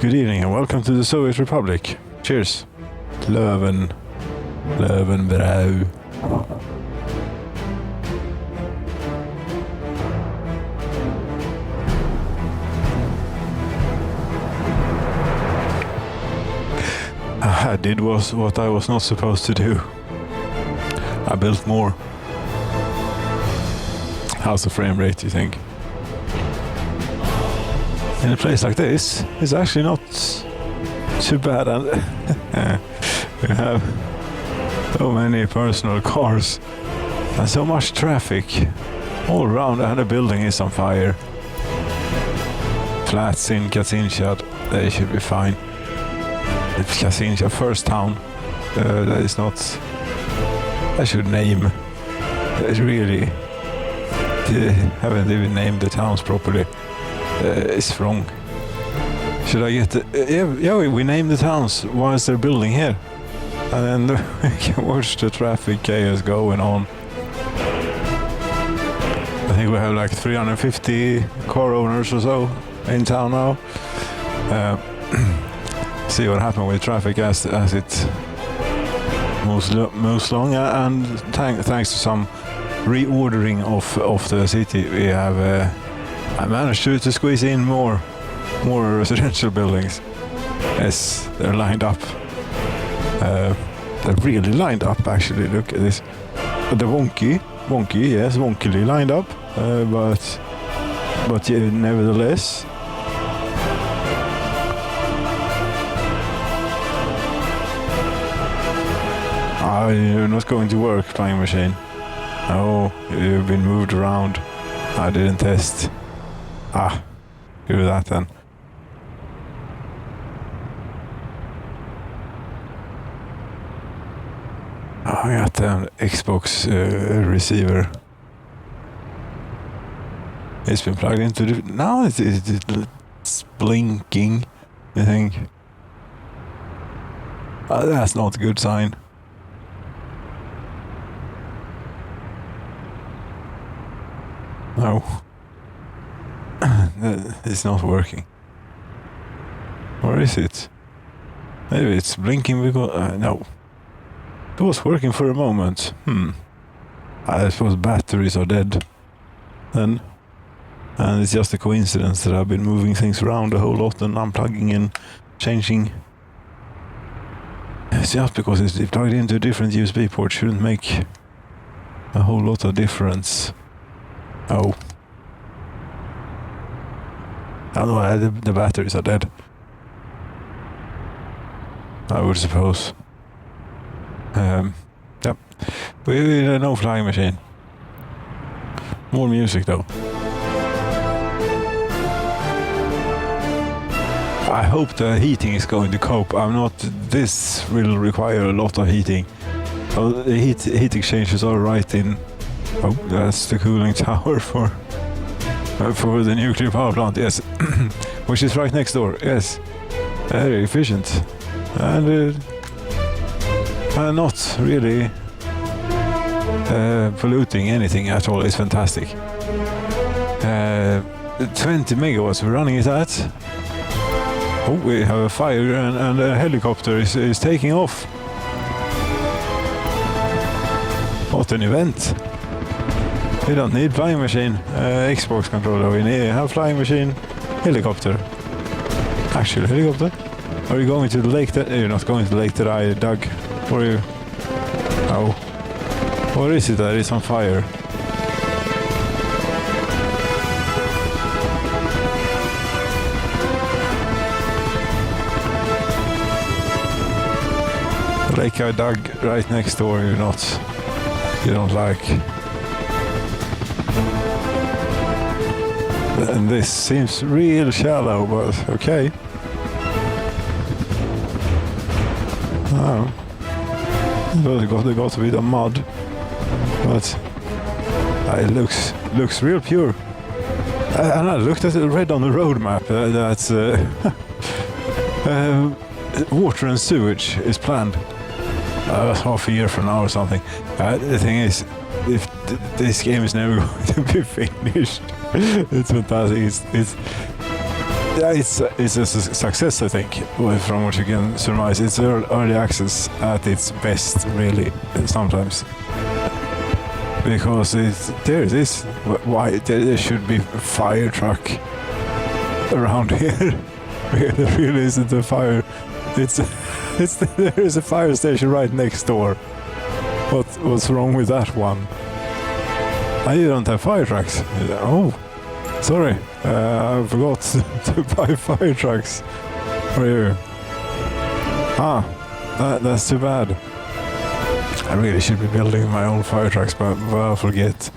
Good evening and welcome to the Soviet Republic. Cheers. Löwenbräu. I did what I was not supposed to do. I built more. How's the frame rate, you think? In a place like this, it's actually not too bad. And we have so many personal cars and so much traffic all around, and the building is on fire. Flats in Kazinshad, they should be fine. It's Kazinshad, first town. That is not. I should name. It's really. Haven't even named the towns properly. It's wrong. Should I get the... yeah, we name the towns whilst they're building here. And then we can watch the traffic chaos going on. I think we have like 350 car owners or so in town now. See what happened with traffic as it moves along. And thanks to some reordering of the city, we have... I managed to squeeze in more residential buildings. Yes, they're lined up. They're really lined up, actually. Look at this. They're wonky, yes, wonkily lined up. But yeah, nevertheless. You're not going to work, flying machine. Oh, you've been moved around. I didn't test. Do that then. I got the Xbox receiver. It's been plugged into the... Now it's blinking, I think. That's not a good sign. No. It's not working. Or is it? Maybe it's blinking because... no. It was working for a moment. I suppose batteries are dead. Then. And it's just a coincidence that I've been moving things around a whole lot and unplugging and changing. It's just because it's plugged into a different USB port shouldn't make a whole lot of difference. Oh. No, the batteries are dead. I would suppose. Yep. We no flying machine. More music though. I hope the heating is going to cope. This will require a lot of heating. Oh, the heat exchangers are right in. Oh, that's the cooling tower for the nuclear power plant, yes. Which is right next door, yes. Very efficient. And not really polluting anything at all. It's fantastic. 20 megawatts we're running it at. Oh, we have a fire and a helicopter is taking off. What an event. We don't need flying machine, Xbox controller. We need a flying machine, helicopter. Actual helicopter? Are you going to the lake? You're not going to the lake that I dug for you. Oh. What is it that is on fire? The lake I dug right next door, you don't like. And this seems real shallow, but okay. Oh. Well, they got a bit of mud, but it looks real pure. And I looked at it, read on the road map that's water and sewage is planned half a year from now or something. The thing is, if this game is never going to be finished. It's fantastic. Yeah, it's a success, I think, from what you can surmise. It's early access at its best, really, sometimes. Because there it is. Why there should be a fire truck around here? There really isn't a fire. There is a fire station right next door. What's wrong with that one? You don't have fire trucks. Oh, sorry, I forgot to buy fire trucks for you. That's too bad. I really should be building my own fire trucks, but I'll forget.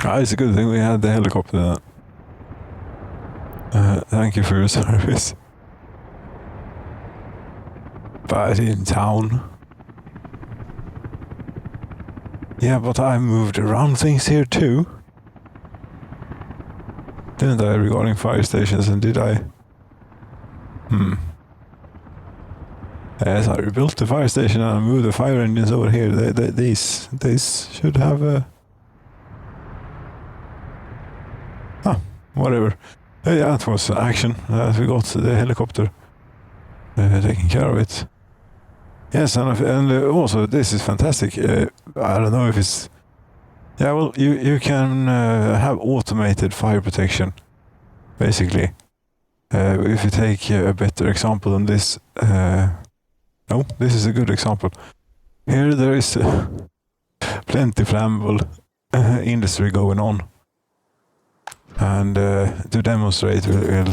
It's a good thing we had the helicopter. Thank you for your service. But in town. Yeah, but I moved around things here too. Didn't I, regarding fire stations, and did I? Yes, I rebuilt the fire station and I moved the fire engines over here. These should have a... whatever. Yeah, it was action. We got the helicopter taking care of it. Yes, and also this is fantastic. I don't know if it's... Yeah, well, you can have automated fire protection, basically. If you take a better example than this... no, this is a good example. Here there is plenty flammable industry going on. And to demonstrate, we'll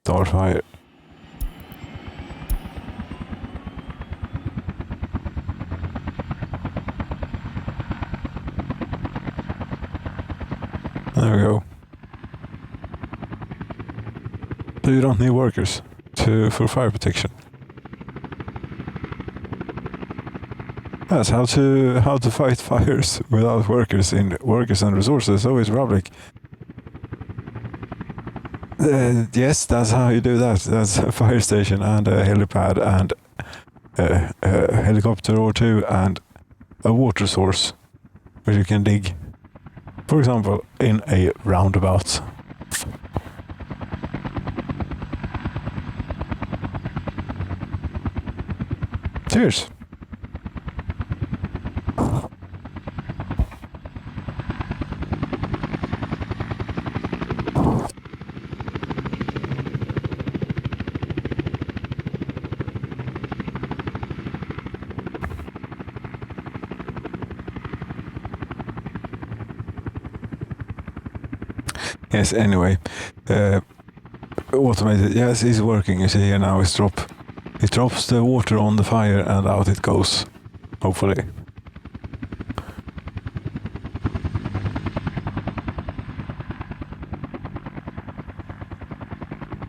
start fire. There we go. So you don't need workers for fire protection. That's how to fight fires without workers and resources. Always public. Yes, that's how you do that. That's a fire station and a helipad and a helicopter or two and a water source where you can dig. For example, in a roundabout. Cheers. Yes, anyway, automated, yes, it's working. You see here now, it drops the water on the fire and out it goes, hopefully.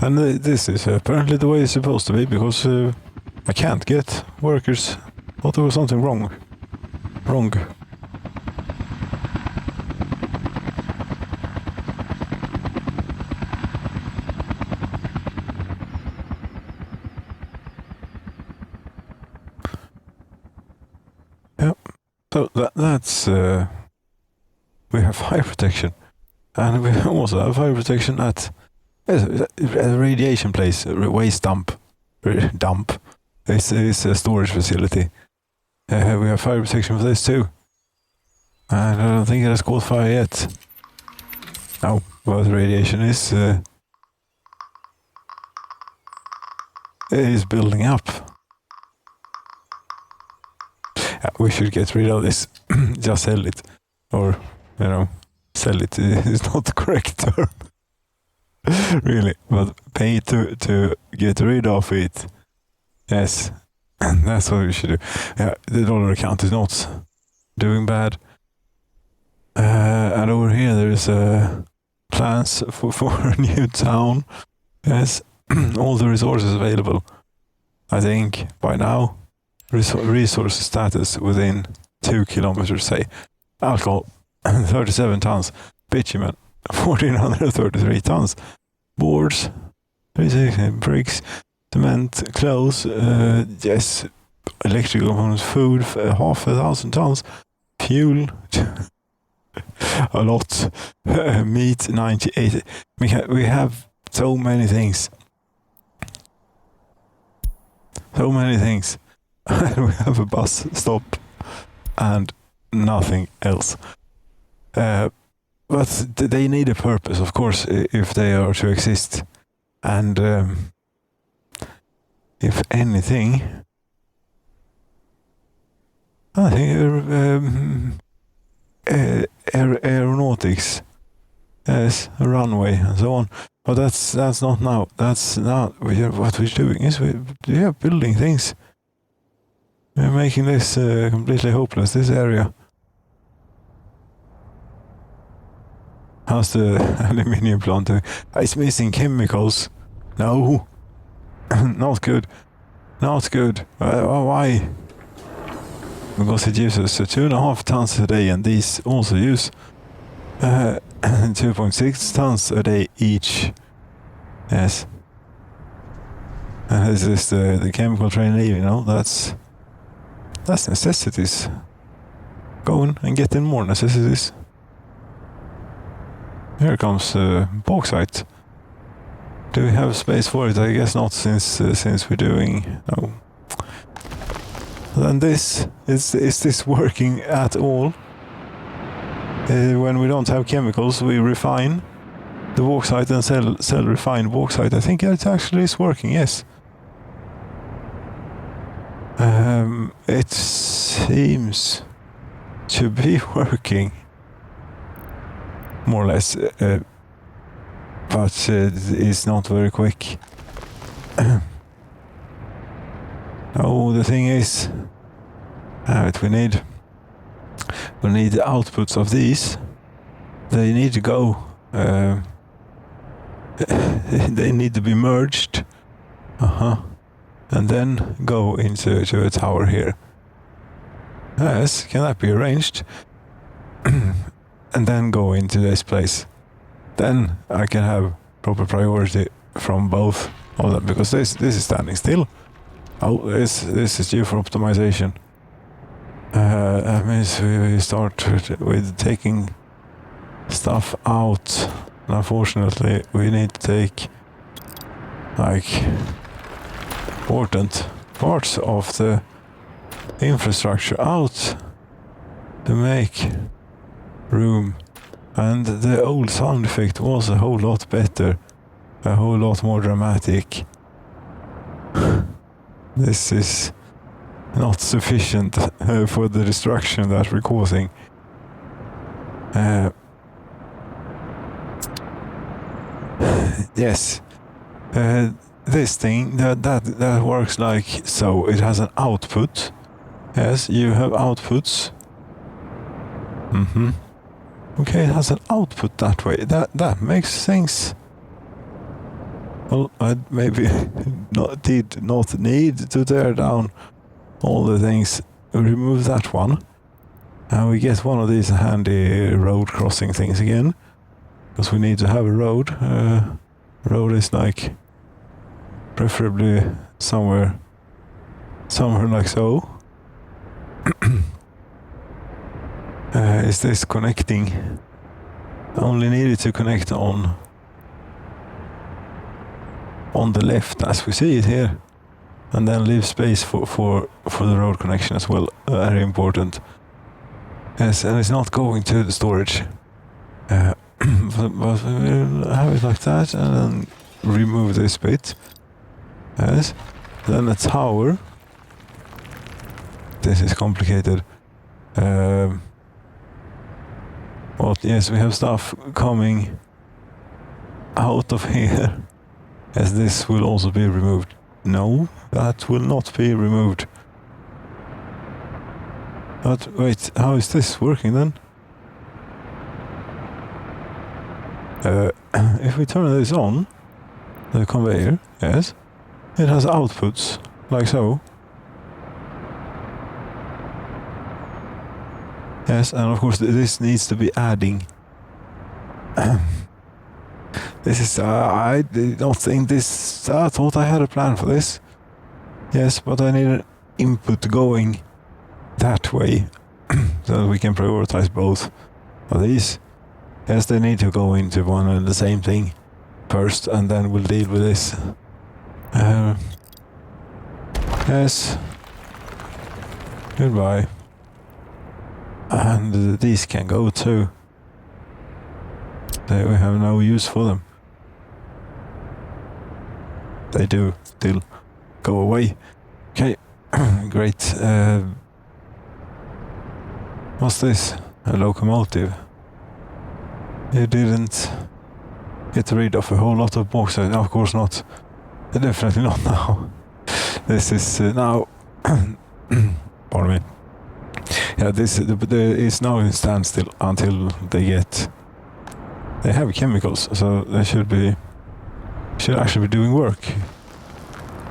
And this is apparently the way it's supposed to be, because I can't get workers. Thought there was something wrong. So that's we have fire protection, and we also have fire protection at a radiation place, a waste dump. It's a storage facility. We have fire protection for this too, and I don't think it has caught fire yet. No, but radiation is building up. We should get rid of this. Just sell it. Or, sell it is not the correct term. Really. But pay to get rid of it. Yes. That's what we should do. Yeah, the dollar account is not doing bad. And over here there is plans for a new town. Yes. All the resources available. I think by now. Resource status within 2 kilometers, say. Alcohol, 37 tons. Bitumen, 1,433 tons. Boards, 36 bricks. Cement, clothes, yes. Electrical components, food, 500 tons. Fuel, a lot. Meat 98. We have so many things. So many things. We have a bus stop and nothing else. But they need a purpose, of course, if they are to exist. And if anything, I think aeronautics, yes, a runway and so on. But that's not now. That's not what we're doing. Is we are building things. We're making this completely hopeless. This area. How's the aluminium plant doing? It's missing chemicals. No, not good. Not good. Why? Because it uses 2.5 tons a day, and these also use 2.6 tons a day each. Yes. And this is the chemical train leaving. That's necessities. Go in and get in more necessities. Here comes bauxite. Do we have space for it? I guess not, since we're doing no. Then this is this working at all? When we don't have chemicals, we refine the bauxite and sell refined bauxite. I think it actually is working. Yes. It seems to be working. More or less, but it's not very quick. Oh, the thing is, we need the outputs of these. They need to go. They need to be merged. And then go into a tower here. Yes, can that be arranged? And then go into this place. Then I can have proper priority from both of them, because this is standing still. Oh, this is due for optimization. That means we start with taking stuff out. And unfortunately, we need to take like important parts of the infrastructure out to make room. And the old sound effect was a whole lot better, a whole lot more dramatic. This is not sufficient for the destruction that we're causing. Yes, this thing that works like so. It has an output. Yes, you have outputs. Okay, it has an output that way. That makes things. Well, I maybe did not need to tear down all the things. Remove that one, and we get one of these handy road crossing things again, because we need to have a road. Road is like preferably somewhere like so. Is this connecting? Only needed to connect on the left, as we see it here, and then leave space for the road connection as well. Very important. Yes, and it's not going to the storage. But we'll have it like that, and then remove this bit. Yes. Then a tower. This is complicated. Well, yes, we have stuff coming out of here. As this will also be removed. No, that will not be removed. But wait, how is this working then? If we turn this on, the conveyor, yes, it has outputs, like so. Yes, and of course this needs to be adding. This is, I don't think this, I thought I had a plan for this. Yes, but I need an input going that way, so that we can prioritize both. Are these? Yes, they need to go into one and the same thing first, and then we'll deal with this. Yes. Goodbye. And these can go too. We have no use for them. They do still go away. Okay, great. What's this? A locomotive. You didn't get rid of a whole lot of boxes. No, of course not. Definitely not now. This is now. Pardon me. Yeah, this is now in standstill until they get. They have chemicals, so they should actually be doing work.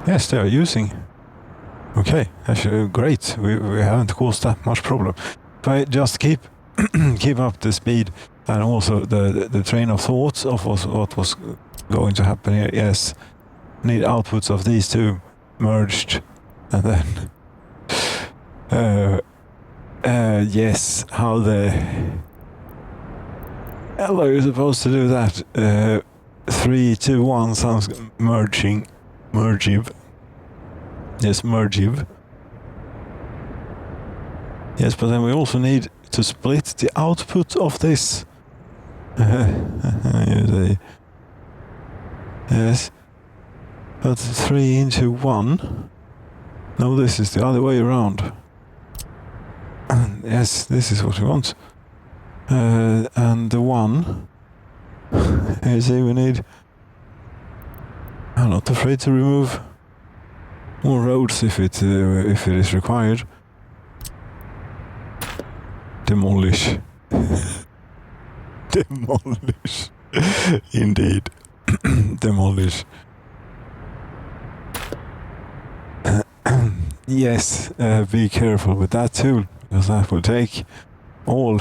Yes, they are using. Okay, actually, great. We haven't caused that much problem. If I just keep up the speed and also the train of thoughts of what was going to happen here. Yes, need outputs of these two merged, and then yes, how the hell are you supposed to do that? 3, 2, 1 sounds mergive. Yes, mergive. Yes, but then we also need to split the output of this. Yes, but 3 into 1. No, this is the other way around. Yes, this is what we want. And the 1. You see, we need. I'm not afraid to remove more roads if it is required. Demolish. Demolish. Indeed. Demolish. Yes, be careful with that tool, because that will take all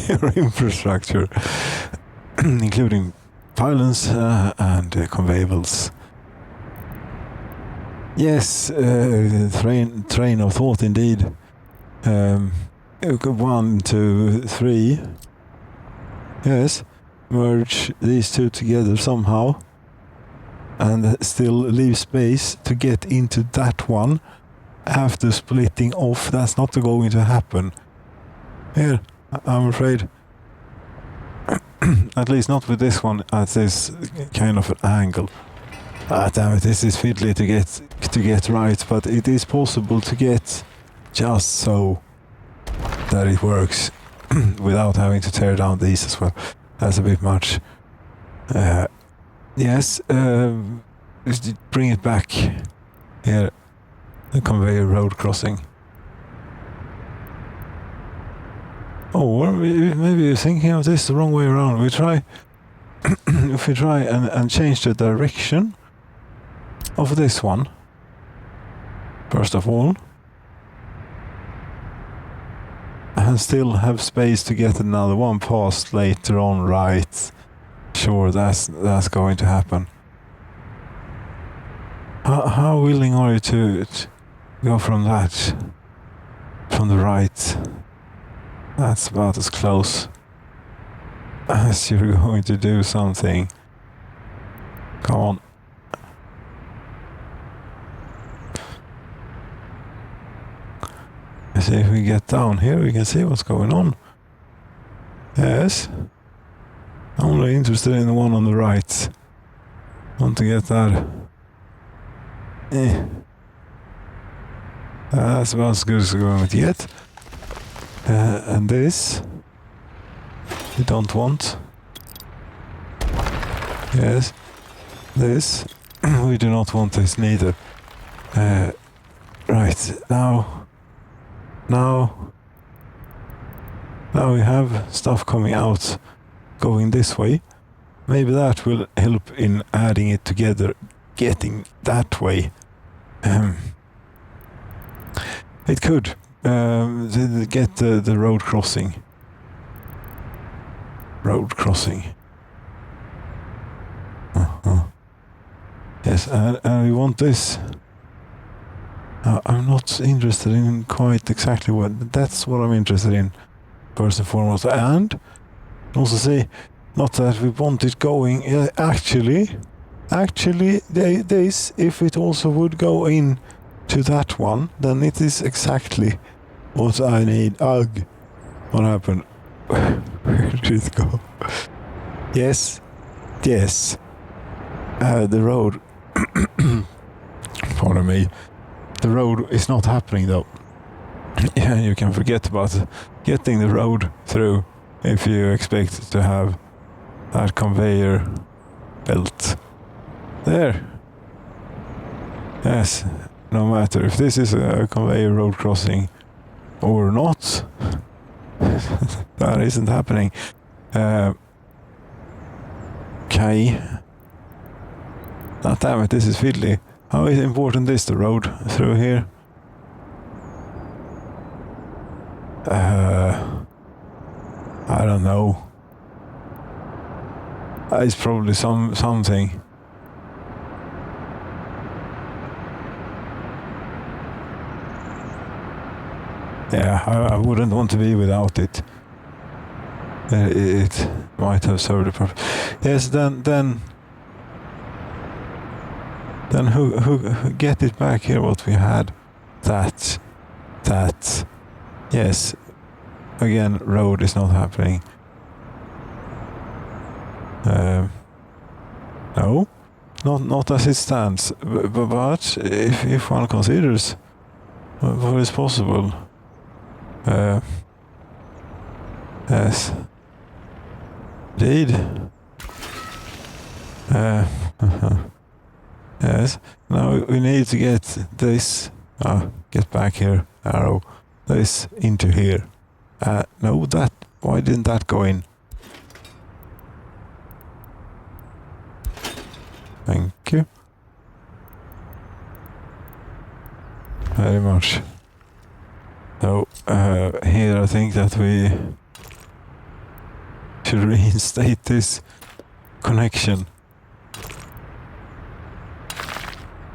your infrastructure, including pylons and conveyors. Yes, train of thought indeed. 1, 2, 3. Yes, merge these two together somehow, and still leave space to get into that one after splitting off. That's not going to happen. Here, I'm afraid. At least not with this one at this kind of an angle. Ah, damn it, this is fiddly to get right, but it is possible to get just so that it works without having to tear down these as well. That's a bit much. Yes, just bring it back. Here, the conveyor road crossing. Oh, maybe you're thinking of this the wrong way around. We try, if we try and change the direction of this one, first of all, and still have space to get another one past later on, right? Sure, that's going to happen. How willing are you to go from that, from the right? That's about as close as you're going to do something. Come on. See if we get down here, we can see what's going on. Yes. Only interested in the one on the right. Want to get that. That's about as good as we're going to get. And this we don't want. Yes, this we do not want this neither. Right, now we have stuff coming out going this way. Maybe that will help in adding it together, getting that way. It could. Get the road crossing. Yes, and we want this. I'm not interested in quite exactly what, but that's what I'm interested in, first and foremost. And Also say, not that we want it going. Actually, this, if it also would go in to that one, then it is exactly what I need. Ugh. What happened? Where did it go? Yes. The road. Pardon me. The road is not happening though. Yeah, you can forget about getting the road through if you expect to have that conveyor belt. There. Yes, no matter if this is a conveyor road crossing or not, that isn't happening. Okay. Oh, damn it, this is fiddly. How important is the road through here? I don't know. It's probably something. Yeah, I wouldn't want to be without it. It might have served a purpose. Yes, then who get it back here? What we had, that. Yes, again, road is not happening. No, not as it stands. But if one considers what is possible, yes, indeed. Yes. Now we need to get this. Get back here, arrow. This into here. No, that. Why didn't that go in? Thank you. Very much. So, here I think that we should reinstate this connection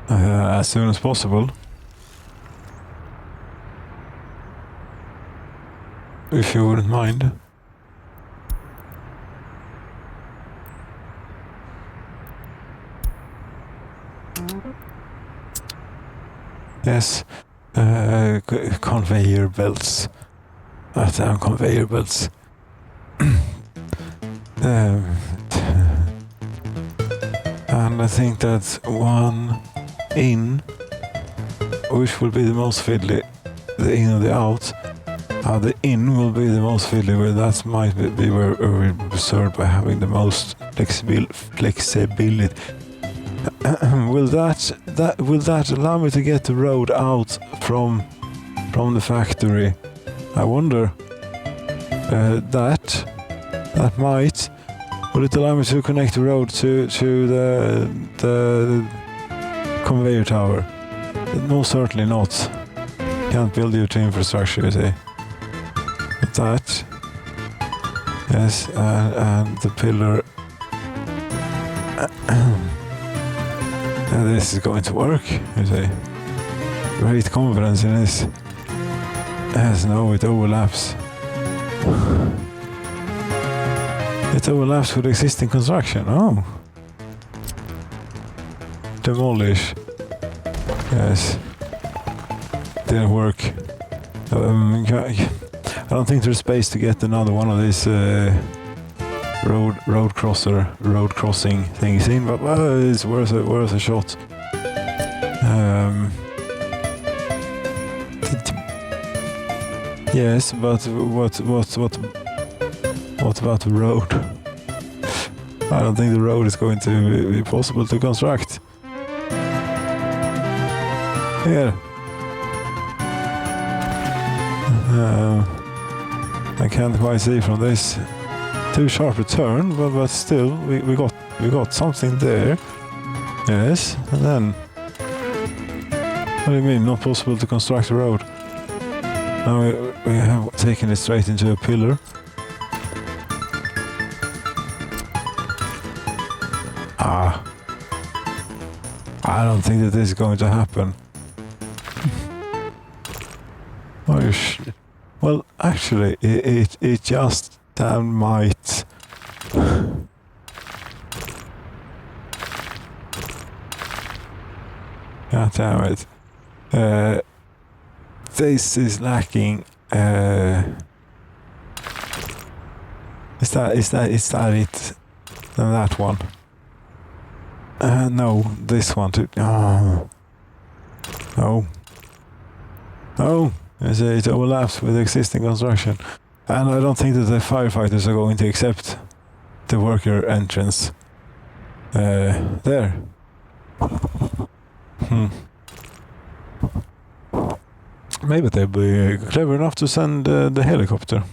as soon as possible. If you wouldn't mind. Yes, conveyor belts. Damn conveyor belts. And I think that's one in, which will be the most fiddly, the in and the out. The in will be the most fiddly, where that might be where we're served by having the most flexibility. Will that allow me to get the road out from the factory? I wonder. That might. Will it allow me to connect the road to the conveyor tower? Most certainly not. Can't build you to infrastructure, you see. But that. Yes, and the pillar. This is going to work, you see. Great confidence in this. Yes, no, it overlaps. It overlaps with existing construction. Oh. Demolish. Yes. Didn't work. I don't think there's space to get another one of these road crossing things in, but it's worth a shot. Yes, but what about the road? I don't think the road is going to be possible to construct. Here. I can't quite see from this. Too sharp a turn, but still, we got something there. Yes, and then what do you mean not possible to construct a road? Now we have taken it straight into a pillar. I don't think that this is going to happen. Well, actually, it just Damn might. God damn it. This is lacking. Is that it? No, that one. No, this one too. Oh. No. No. It overlaps with existing construction. And I don't think that the firefighters are going to accept the worker entrance. There. Maybe they'll be clever enough to send the helicopter.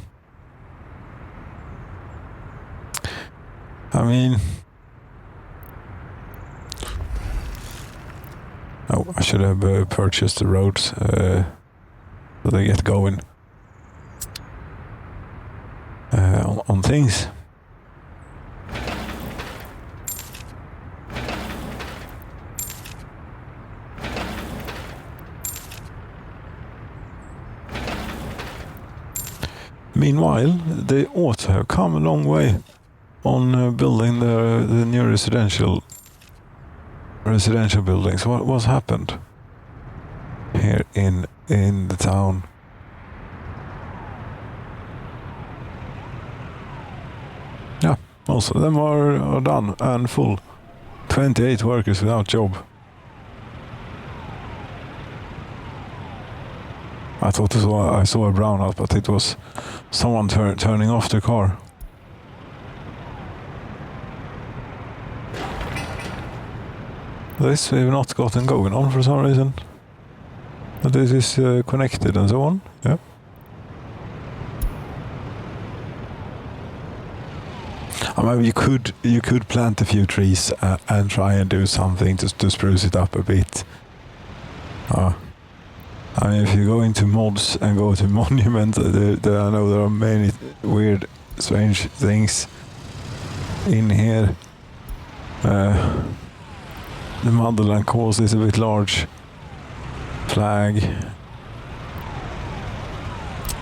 I mean... Oh, I should have purchased the roads so they get going on things. Meanwhile, they ought to have come a long way on building the new residential buildings. What's happened here in the town? Yeah, most of them are done and full. 28 workers without job. I thought I saw a brownout, but it was someone turning off the car. This we've not gotten going on for some reason. But this is connected and so on. Yeah. I mean, you could plant a few trees and try and do something to spruce it up a bit. I mean, if you go into mods and go to monument, I know there are many weird, strange things in here. The motherland cause is a bit large. Flag.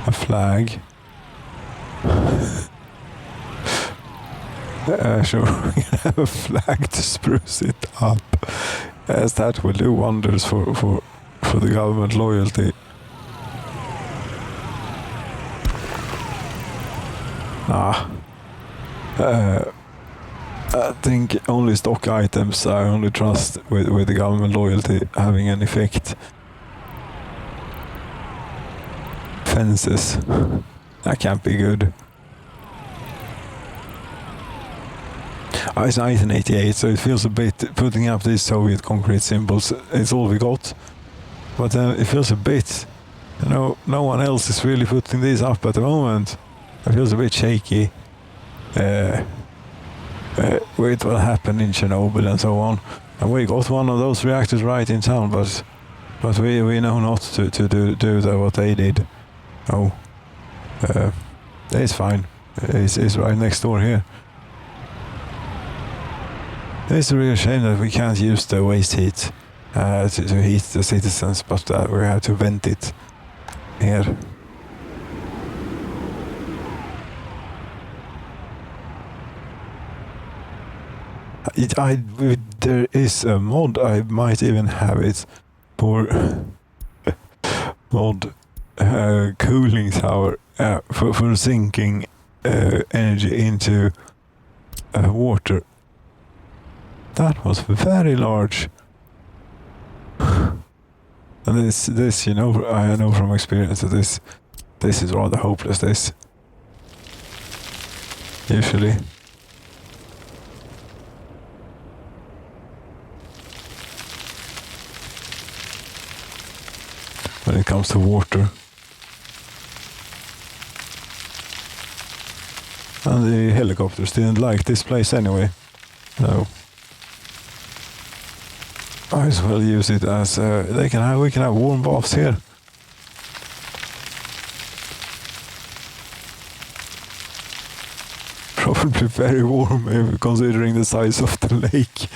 A flag. Sure, we can have a flag to spruce it up. Yes, that will do wonders for the government loyalty. I think only stock items I only trust with the government loyalty having an effect. Fences. That can't be good. It's 1988, so it feels a bit, putting up these Soviet concrete symbols, it's all we got. But it feels a bit, no one else is really putting these up at the moment. It feels a bit shaky. With what happened in Chernobyl and so on. And we got one of those reactors right in town, but we know not to do what they did. Oh, it's fine. It's right next door here. It's a real shame that we can't use the waste heat to heat the citizens, but we have to vent it here. There is a mod, I might even have it, for mod cooling tower for sinking energy into water. That was very large. And this, you know, I know from experience that this is rather hopeless. This usually. When it comes to water. And the helicopters didn't like this place anyway. No. I as well use it as we can have warm baths here. Probably very warm considering the size of the lake.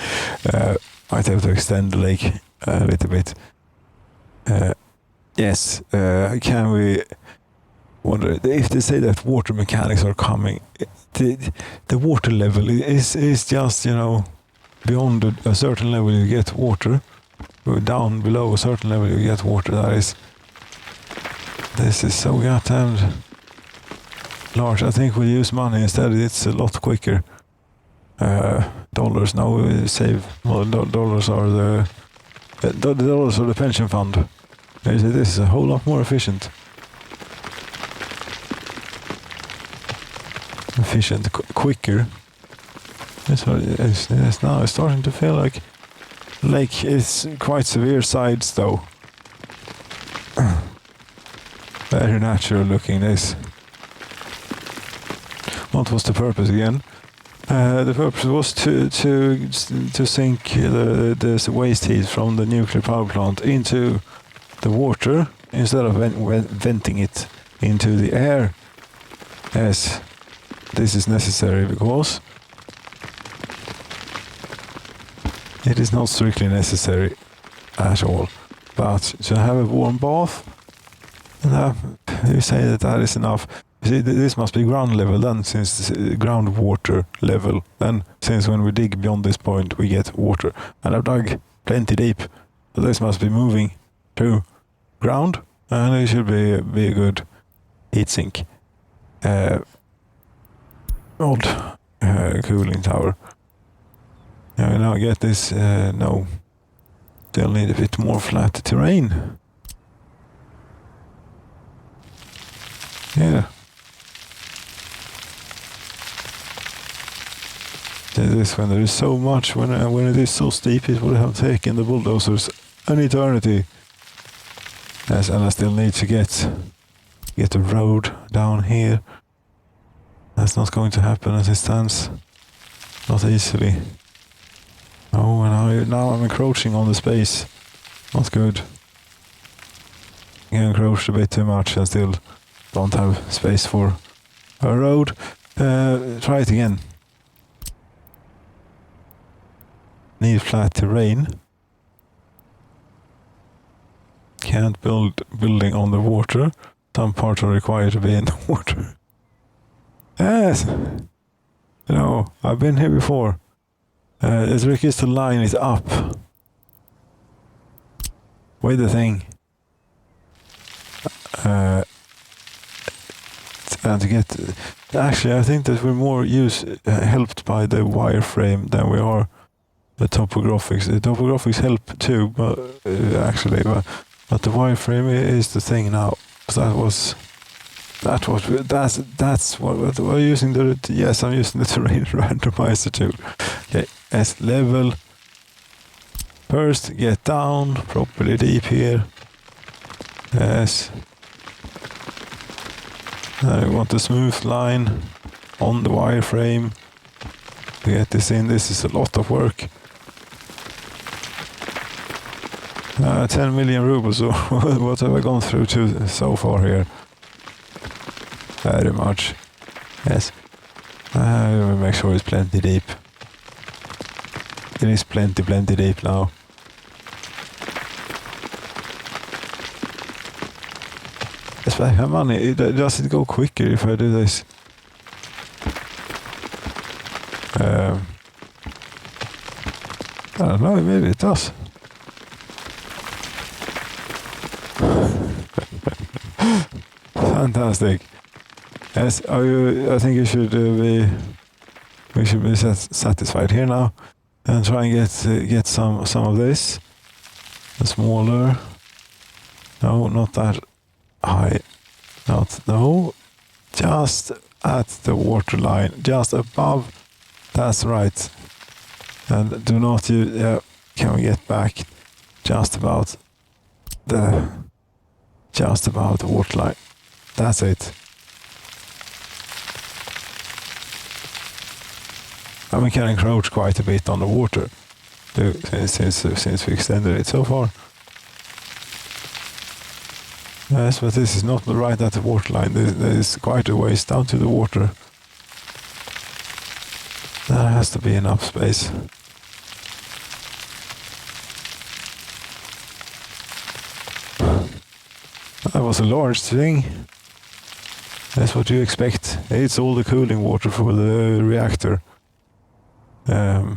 Might have to extend the lake a little bit. Yes, can we wonder if they say that water mechanics are coming. The water level is just, you know, beyond a certain level you get water. Down below a certain level you get water. This is so goddamn large. I think we'll use money instead. It's a lot quicker. Dollars now we save. Well, dollars are the dollars are the pension fund. This is a whole lot more efficient. Quicker. It's now it's starting to feel like it's quite severe sides though. Very natural looking this. What was the purpose again? The purpose was to sink the waste heat from the nuclear power plant into the water instead of venting it into the air. Yes, this is necessary because it is not strictly necessary at all. But to have a warm bath, you say that is enough. You see, this must be ground level then, since groundwater level. Then, since when we dig beyond this point, we get water. And I've dug plenty deep, so this must be moving to ground, and it should be a good heat sink. Old cooling tower. Now I get this. No, still need a bit more flat terrain. Yeah. This when there is so much, when it is so steep, it would have taken the bulldozers an eternity. Yes, and I still need to get a road down here. That's not going to happen as it stands. Not easily. Oh, and now I'm encroaching on the space. Not good. I encroached a bit too much and still don't have space for a road. Try it again. Need flat terrain. Can't build building on the water. Some parts are required to be in the water. Yes. You know, I've been here before. The trick is to line it up with the thing. And to get... Actually, I think that we're more helped by the wireframe than we are the topographics. The topographics help too, but but the wireframe is the thing now. That's what we're using yes, I'm using the terrain randomizer tool. Okay, as level. First, get down properly deep here. Yes. I want a smooth line on the wireframe to get this in. This is a lot of work. 10 million rubles, or what have I gone through so far here? Very much. Yes. We'll make sure it's plenty deep. It is plenty deep now. If I have money, does it go quicker if I do this? I don't know, maybe it does. Fantastic. Yes, I think we should be satisfied here now, and try and get some of this. The smaller. No, not that high. No. Just at the water line, just above. That's right. And do not use. Yeah, can we get back just about the water line? That's it. And we can encroach quite a bit on the water too, since we extended it so far. Yes, but this is not right at the water line. There is quite a ways down to the water. There has to be enough space. That was a large thing. That's what you expect. It's all the cooling water for the reactor. So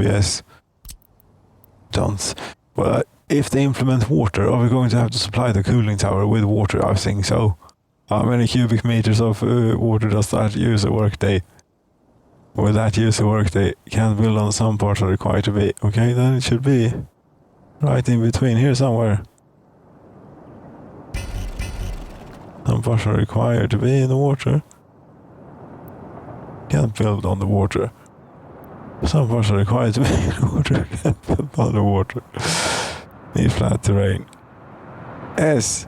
yes, don't. Well, if they implement water, are we going to have to supply the cooling tower with water? I think so. How many cubic meters of water does that use a workday? With that use a workday, can build on some parts are required to be. Okay, then it should be right in between here somewhere. Some parts are required to be in the water. Can't build on the water. Some parts are required to be in the water. Can't build on the water. Need flat terrain. Yes.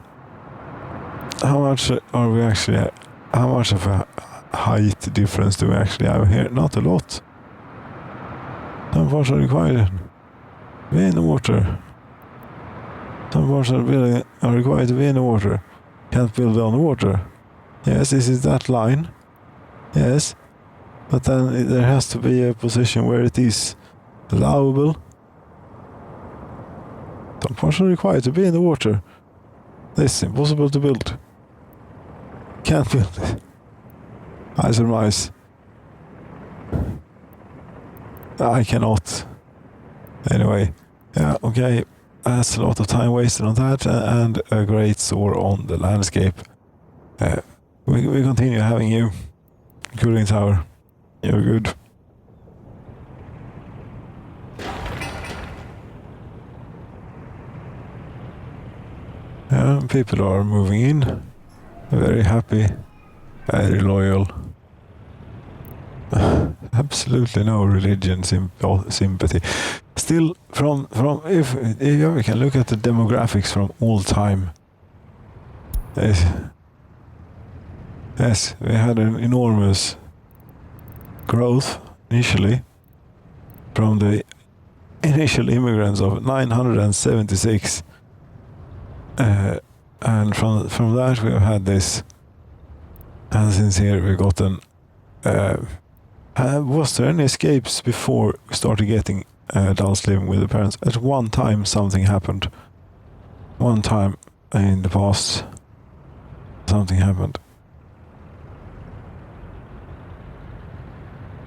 How much are we actually at? How much of a height difference do we actually have here? Not a lot. Some parts are required to be in the water. Some parts are required to be in the water. Can't build on the water. Yes, this is that line. Yes. But then there has to be a position where it is allowable. Some parts are required to be in the water. This is impossible to build. Can't build it. I surmise. I cannot. Anyway, yeah, okay. That's a lot of time wasted on that and a great sore on the landscape. We continue having you. Cooling tower. You're good. Yeah, people are moving in. Very happy. Very loyal. Absolutely no religion sympathy. Still, from if we can look at the demographics from all time. Yes, we had an enormous growth initially from the initial immigrants of 976, and from that we have had this, and since here we got an. Was there any escapes before we started getting adults living with the parents? At one time something happened. One time in the past something happened.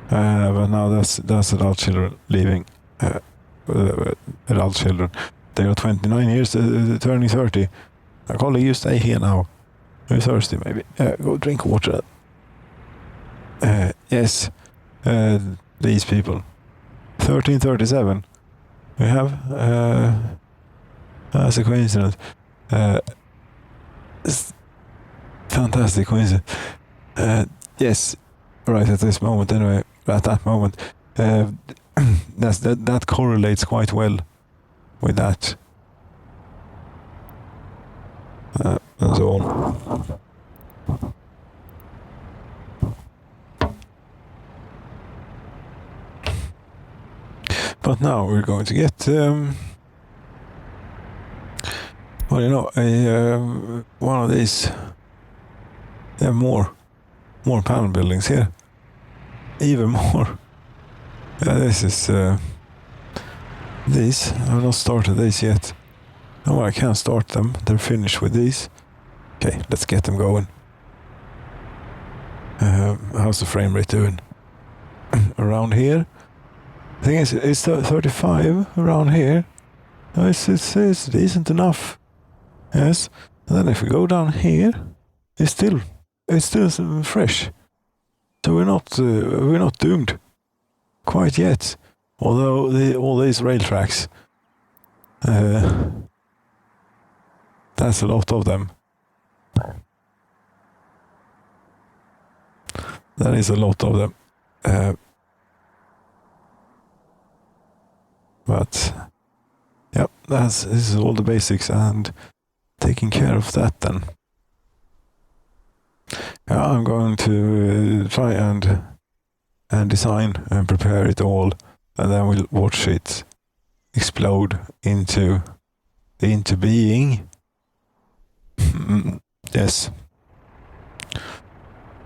But now that's adult children leaving. Adult children. They are 29 years, turning 30. My colleague, you stay here now. You're thirsty maybe. Go drink water. Yes. These people. 1337. We have. That's a coincidence. Fantastic coincidence. Yes. Right at this moment, anyway. At that moment, that correlates quite well with that, and so on. But now we're going to get, well, you know, one of these. More panel buildings here. Even more. This is these. I've not started these yet. No, I can't start them. They're finished with these. Okay, let's get them going. How's the frame rate doing? Around here? I think it's 35 around here. It's decent enough. Yes. And then if we go down here, it's still fresh. So we're not doomed quite yet. Although all these rail tracks, that's a lot of them. That is a lot of them. But yep, this is all the basics and taking care of that then. Yeah, I'm going to try and design and prepare it all, and then we'll watch it explode into being. Yes.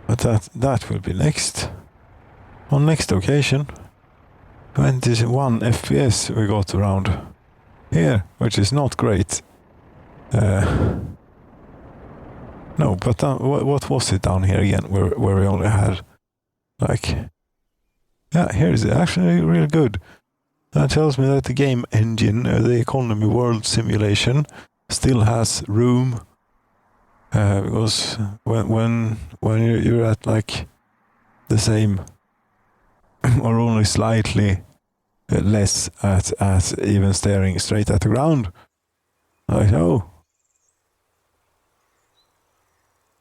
But that will be next. On next occasion. 21 FPS we got around here, which is not great. No, but what was it down here again? Where we only had like, yeah, here is actually really good. That tells me that the game engine, the economy world simulation, still has room. Because when you're at like the same or only slightly less at even staring straight at the ground, like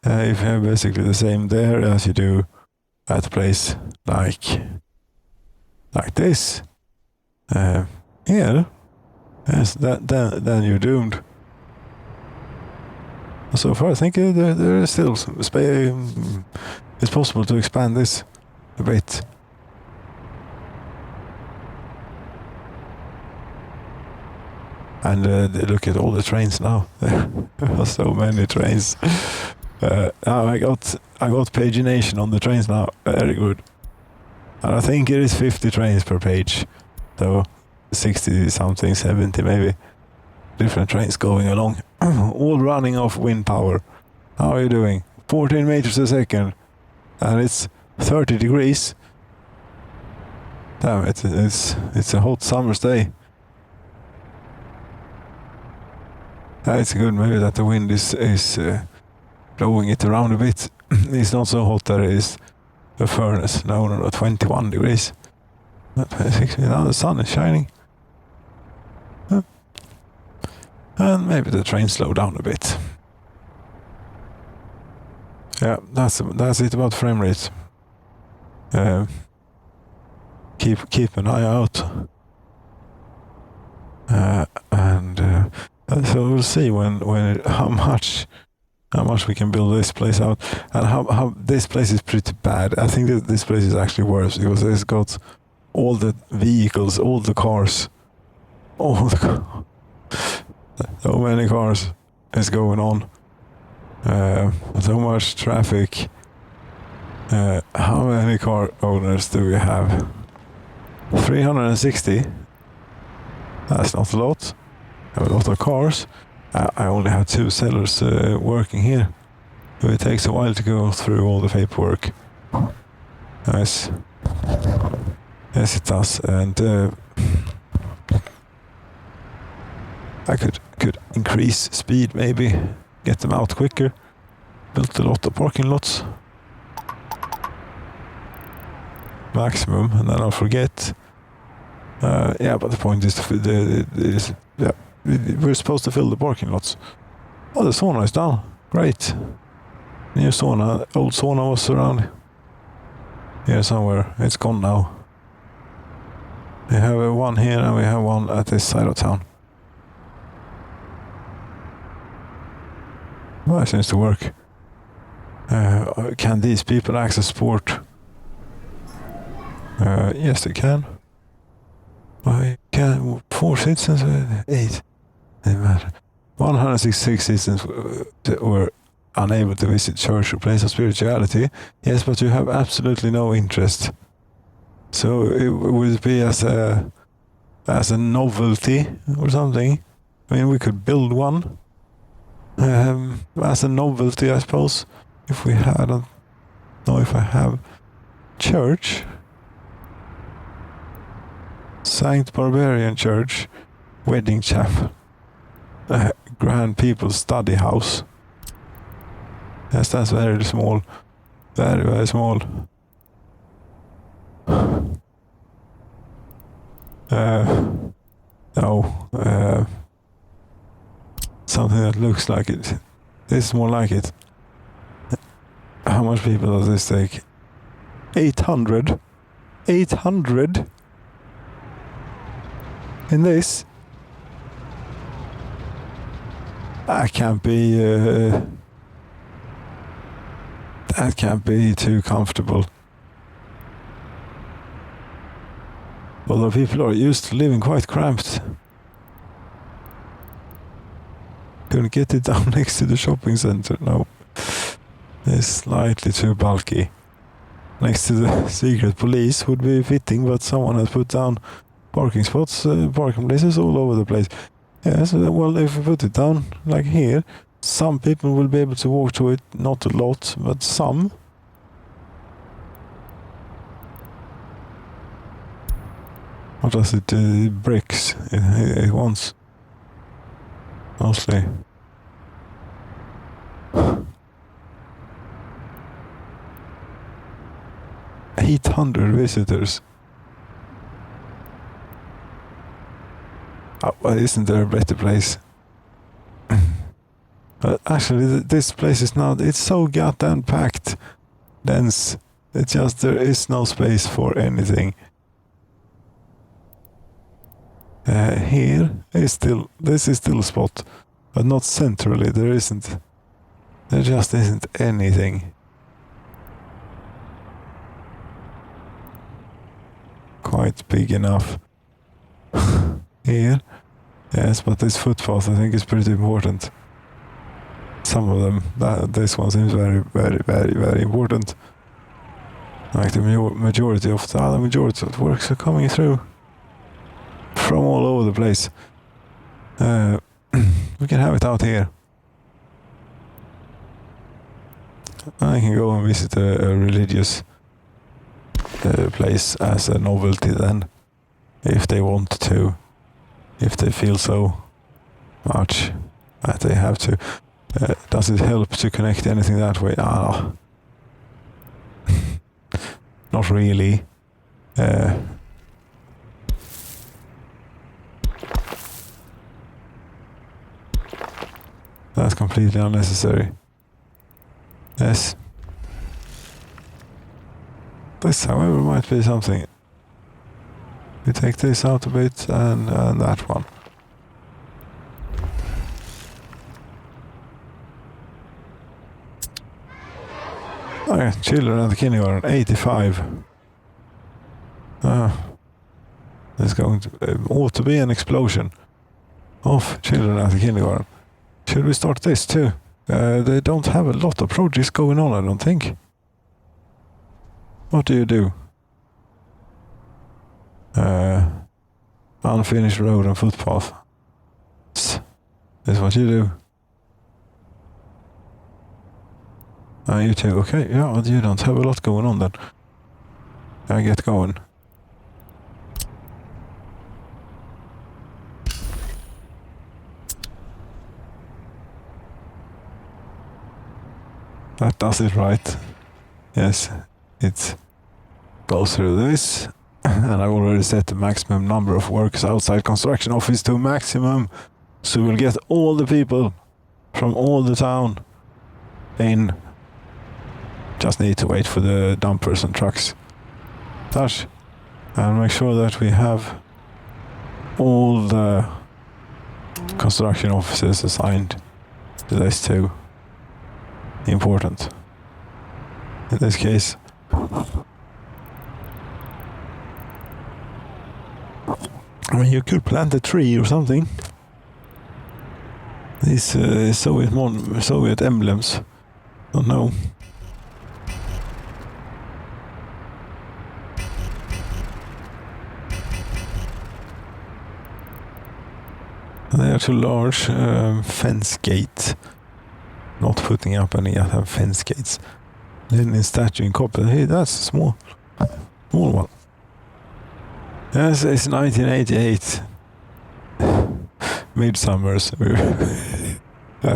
if you have basically the same there as you do at a place like this, here, yes, then you're doomed. So far, I think there is still some space. It's possible to expand this a bit. And look at all the trains now. There are so many trains. I got pagination on the trains now. Very good. And I think it is 50 trains per page. So 60 something, 70 maybe. Different trains going along. All running off wind power. How are you doing? 14 meters a second. And it's 30 degrees. Damn, it's a hot summer's day. It's good maybe that the wind is blowing it around a bit. It's not so hot that it is a furnace. No, 21 degrees. Now the sun is shining. And maybe the train slowed down a bit. Yeah, that's it about frame rate. Keep an eye out. So we'll see how much we can build this place out, and how this place is pretty bad. I think that this place is actually worse because it's got all the vehicles, all the cars, so many cars is going on, so much traffic. How many car owners do we have? 360. That's not a lot. I have a lot of cars. I only have 2 sellers working here. So it takes a while to go through all the paperwork. Nice. Yes, it does. And I could increase speed, maybe get them out quicker. Built a lot of parking lots. Maximum, and then I'll forget. Yeah, but the point is, we're supposed to fill the parking lots. Oh, the sauna is down. Great. New sauna. Old sauna was around here somewhere. It's gone now. We have one here and we have one at this side of town. Well, it seems to work. Can these people access sport? Yes, they can. I can. 4 citizens, 8. 166 citizens were unable to visit church or place of spirituality. Yes, but you have absolutely no interest. So it would be as a novelty or something. I mean, we could build one as a novelty, I suppose. If we had, I don't know if I have church. Saint Barbarian Church, wedding chapel, Grand People's Study House. Yes, that's very small. Very, very small. No. Something that looks like it. This is more like it. How much people does this take? 800? 800? In this? That can't be too comfortable. Although people are used to living quite cramped. Couldn't get it down next to the shopping center, no. It's slightly too bulky. Next to the secret police would be fitting, but someone has put down parking spots, parking places all over the place. Yes, well, if we put it down like here, Some people will be able to walk to it, not a lot, but some. What does it do? It breaks. It wants. Mostly. $800 visitors. Oh, well, isn't there a better place? Actually, this place is now, it's so goddamn packed, dense. It's just, there is no space for anything. Here is still, this is still a spot, but not centrally, there isn't. There just isn't anything. Quite big enough. Here, yes, but this footpath I think is pretty important. Some of them, this one seems very, very, very, very important. Like the majority of the works are coming through from all over the place. We can have it out here. I can go and visit a religious place as a novelty then, if they want to, if they feel so much that they have to. Does it help to connect anything that way? Not really. That's completely unnecessary. Yes. This, however, might be something. We take this out a bit and that one. Okay, children at the kindergarten, 85. There's going to ought to be an explosion of children at the kindergarten. Should we start this too? They don't have a lot of projects going on, I don't think. What do you do? Unfinished road and footpath. That's what you do. You too. Okay, yeah, well, you don't have a lot going on then. I get going. That does it right. Yes, it goes through this. And I already set the maximum number of workers outside construction office to maximum. So we'll get all the people from all the town in. Just need to wait for the dumpers and trucks. Touch. And make sure that we have all the construction officers assigned to this too. Important. In this case. I mean, you could plant a tree or something. These Soviet emblems. Don't know. They are too large. Fence gate. Not putting up any other fence gates. Lenin statue in copper. Hey, that's a small one. Yes, it's 1988. Midsummers.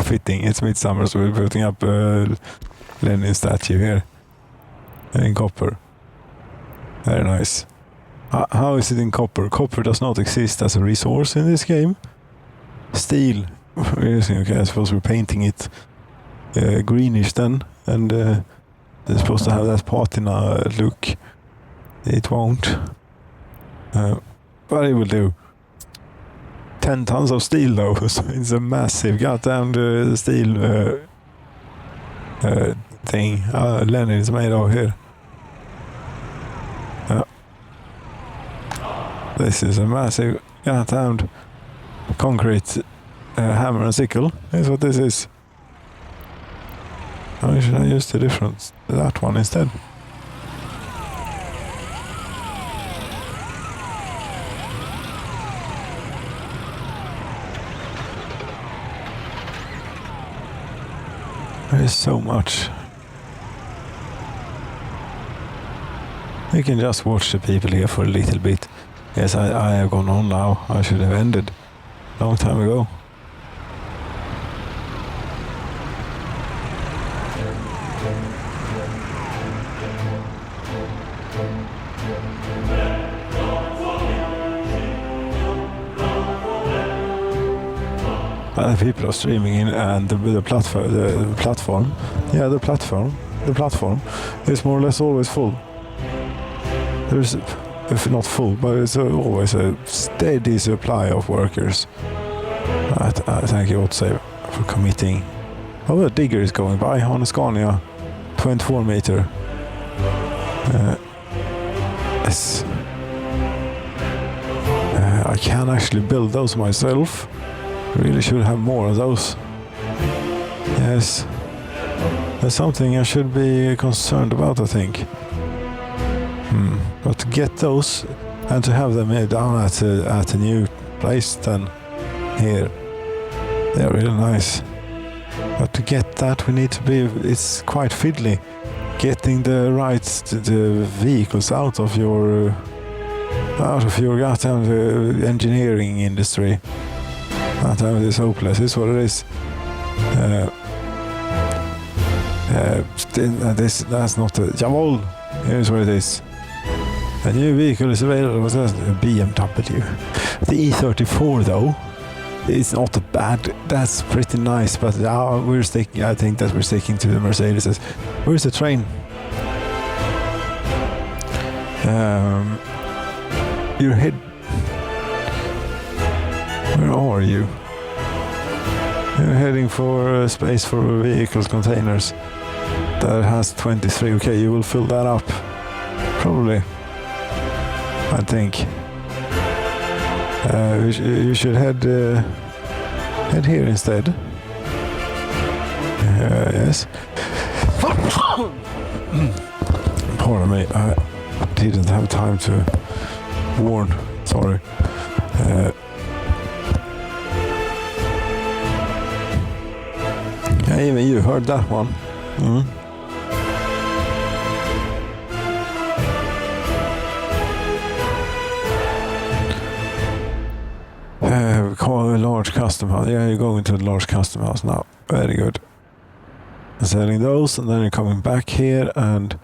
Fitting. It's midsummers. We're putting up a Lenin statue here. In copper. Very nice. How is it in copper? Copper does not exist as a resource in this game. Steel. Okay, I suppose we're painting it greenish then, and they're supposed to have that patina look. It won't. But it will do. 10 tons of steel though, so it's a massive goddamn steel thing Lenin is made of here. This is a massive goddamn concrete hammer and sickle. Is what this is. Why should I use that one instead? There's so much. We can just watch the people here for a little bit. Yes, I have gone on now. I should have ended long time ago. People are streaming in, and the platform is more or less always full. There's, if not full, but it's always a steady supply of workers. I thank you, say, for committing. Oh, a digger is going by on a Scania, 24 meter. Yes. I can actually build those myself. Really should have more of those. Yes. That's something I should be concerned about, I think. But to get those and to have them down at a new place than here, they're really nice. But to get that, we need to be, it's quite fiddly getting the the vehicles out of your goddamn engineering industry. That time is hopeless. It's what it is. That's not a... Jawohl! Here's what it is. A new vehicle is available. What's that? A BMW. The E34 though, it's not bad. That's pretty nice, but we're sticking. I think that we're sticking to the Mercedes. Where's the train? Your head. Where are you? You're heading for space for vehicles containers. That has 23. Okay, you will fill that up. Probably. I think. You should head here instead. Yes. Pardon me. I didn't have time to warn. Sorry. Yeah, even you heard that one. Call a large custom house. Yeah, you're going to the large custom house now. Very good. Selling those, and then you're coming back here and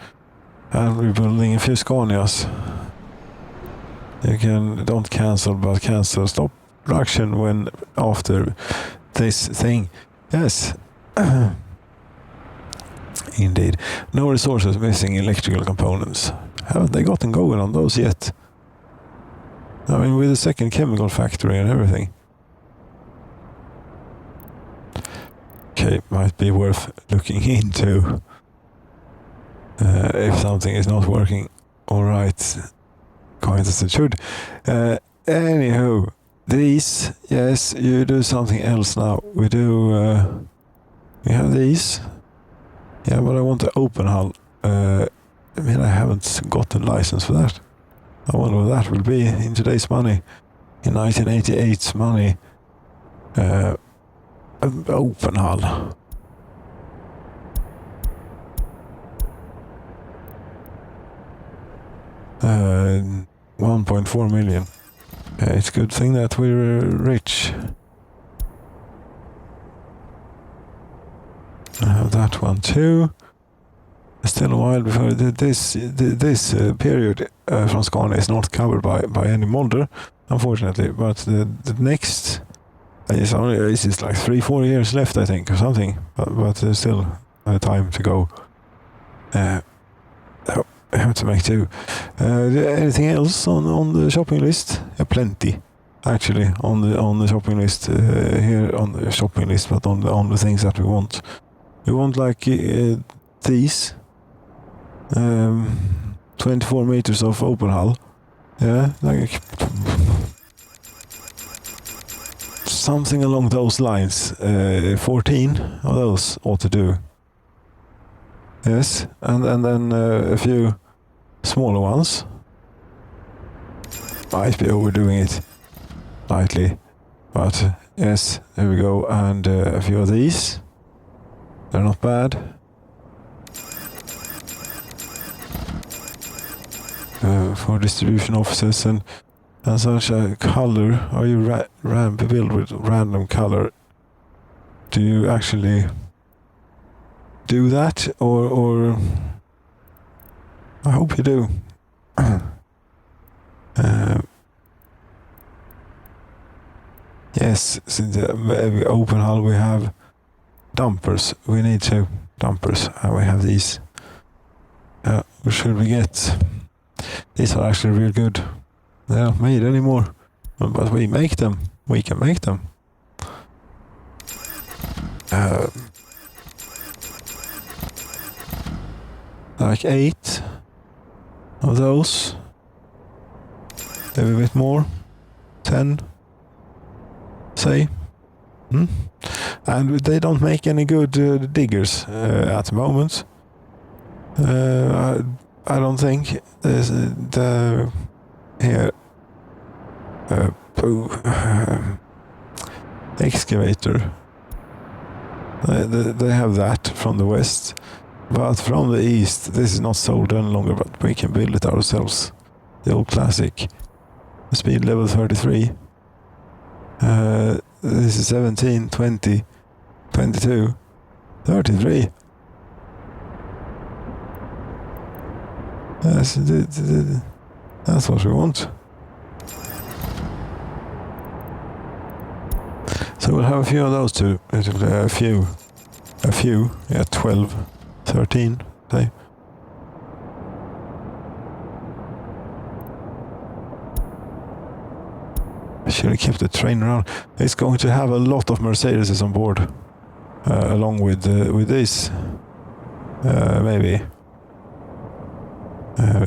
rebuilding a few Scanias. You can don't cancel, but cancel stop production when after this thing. Yes. Indeed. No resources missing electrical components. Haven't they gotten going on those yet? I mean, with the second chemical factory and everything. Okay, might be worth looking into. If something is not working alright, quite as it should. Anywho, these, yes, you do something else now. We do, we have these. Yeah, but I want to open hull. I mean, I haven't got a license for that. I wonder what that will be in today's money. In 1988's money. Open hull. $1.4 million. It's a good thing that we're rich. I have that one too. Still a while before this period from Scania is not covered by any modder, unfortunately. But the next is only it's like 3-4 years left, I think, or something. But there's still time to go. I have to make do. Anything else on the shopping list? Yeah, plenty, actually, on the shopping list here on the shopping list, but on the things that we want. We want like these 24 meters of open hull. Yeah, like something along those lines. 14 of those ought to do. Yes, and then a few smaller ones. Might be overdoing it slightly, but yes, there we go. And a few of these. They're not bad. For distribution offices and such a color. Are you built with random color? Do you actually do that, or I hope you do. Yes, since the open hull we have dumpers. We need 2 dumpers, and we have these. What should we get? These are actually real good. They're not made anymore, but we make them. We can make them. Like 8 of those. Maybe a bit more. 10. Say. And they don't make any good diggers at the moment. I don't think there's here excavator. They have that from the west, but from the east this is not sold any longer, but we can build it ourselves. The old classic. Speed level 33. This is 17, 20, 22, 33. That's what we want. So we'll have a few of those too. A few. Yeah, 12, 13, say. I should have kept the train around. It's going to have a lot of Mercedes on board, along with this, maybe.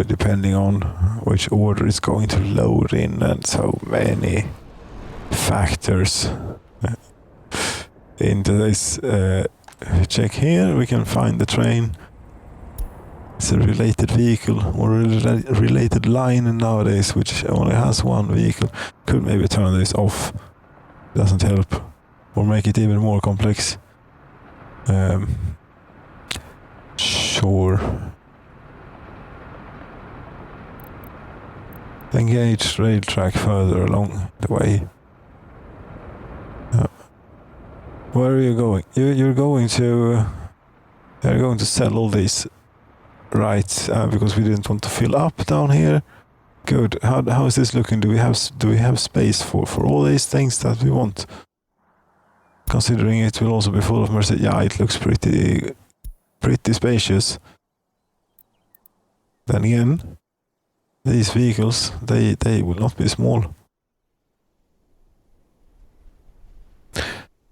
Depending on which order it's going to load in, and so many factors into this. Check here, we can find the train. It's a related vehicle or a related line nowadays, which only has one vehicle. Could maybe turn this off. Doesn't help, or make it even more complex. Sure. Engage rail track further along the way. Where are you going? You're going to sell all these, right? Because we didn't want to fill up down here. Good. How is this looking? Do we have space for all these things that we want? Considering it will also be full of Mercedes. Yeah, it looks pretty spacious. Then again, these vehicles, they will not be small.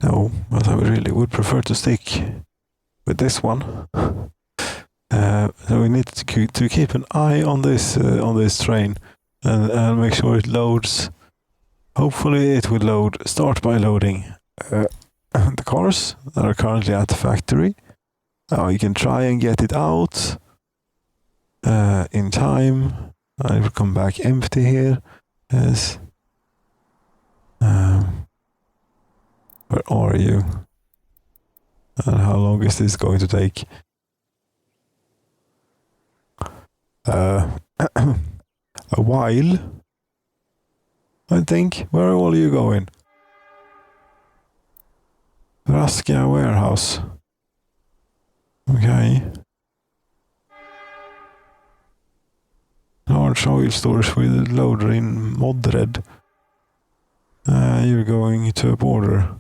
No, but I really would prefer to stick with this one. So we need to keep an eye on this train and make sure it loads. Hopefully it will load. Start by loading the cars that are currently at the factory. Now you can try and get it out in time. I will come back empty here. Yes. Where are you? And how long is this going to take? A while, I think. Where are all you going? Raskia warehouse. Okay. Large oil storage with a loader in Modred. You're going to a border.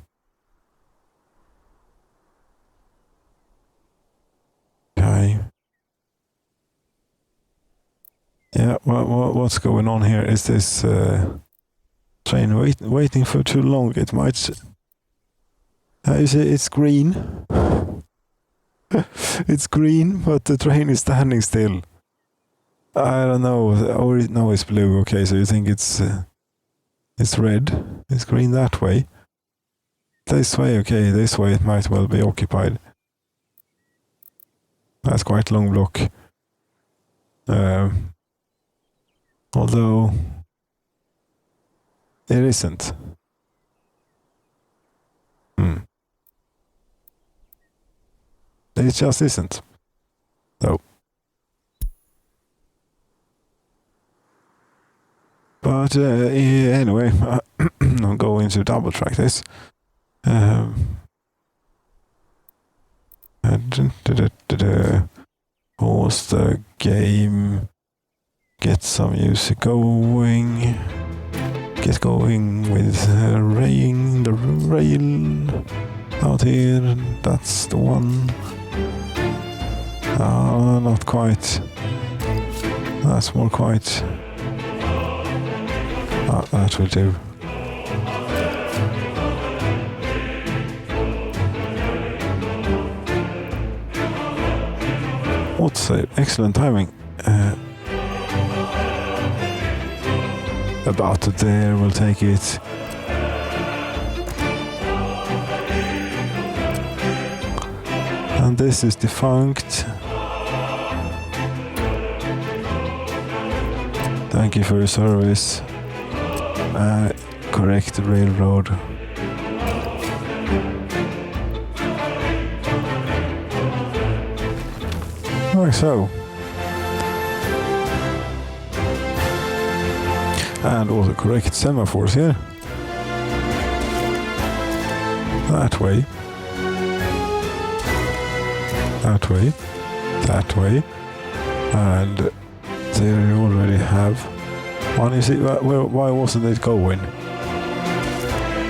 Okay. Yeah, what's going on here? Is this train waiting for too long? It might... you see, it's green. It's green, but the train is standing still. I don't know. Or no, it's blue. Okay, so you think it's red? It's green that way. This way, okay. This way it might well be occupied. That's quite a long block. Although it isn't. It just isn't. So. But anyway, I'm going to double track this. Pause the game. Get some music going. Get going with raying the rail out here. That's the one. Not quite. That's more quite. That will do. What's excellent timing. About there, we'll take it. And this is defunct. Thank you for your service. Correct railroad. Like so. And also correct semaphores here. That way. That way. That way. And there you already have one. You see, why wasn't it going?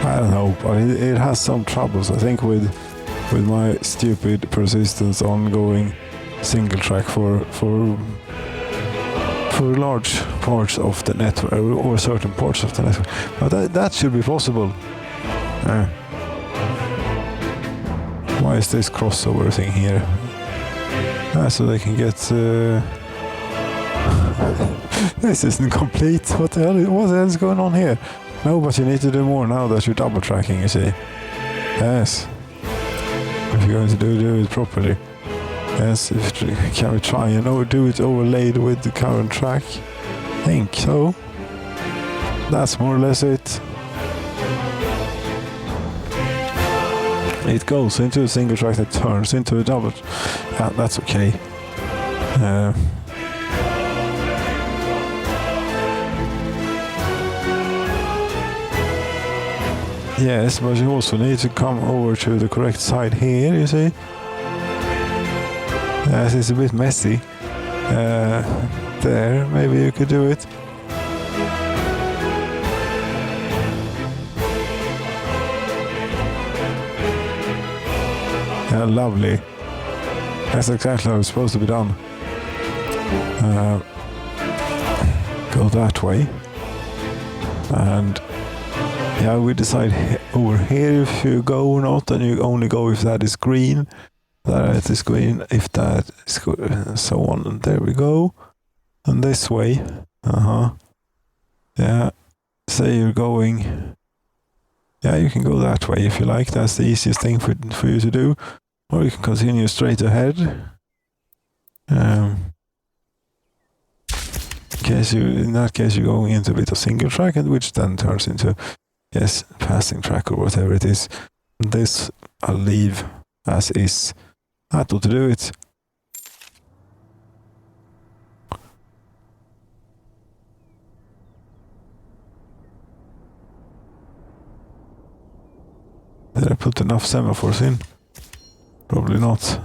I don't know, but it has some troubles, I think, with my stupid persistence on going single track for large parts of the network, or certain parts of the network. But that should be possible. Why is this crossover thing here? So they can get... This isn't complete. What the hell is going on here? No, but you need to do more now that you're double tracking, you see. Yes. If you're going to do it properly. Yes, can we try and do it overlaid with the current track? I think so. That's more or less it. It goes into a single track that turns into a double. Yeah, that's okay. Yes, but you also need to come over to the correct side here, you see. Yes, it's a bit messy. There, maybe you could do it. Yeah, lovely. That's exactly how it's supposed to be done. Go that way. And yeah, we decide over here if you go or not, and you only go if that is green. That is green, if that is good, and so on. And there we go. And this way. Yeah. Say you're going. Yeah, you can go that way if you like. That's the easiest thing for you to do. Or you can continue straight ahead. In that case, you're going into a bit of single track, and which then turns into, yes, passing track or whatever it is. And this I'll leave as is. That ought to do it. Did I put enough semaphores in? Probably not.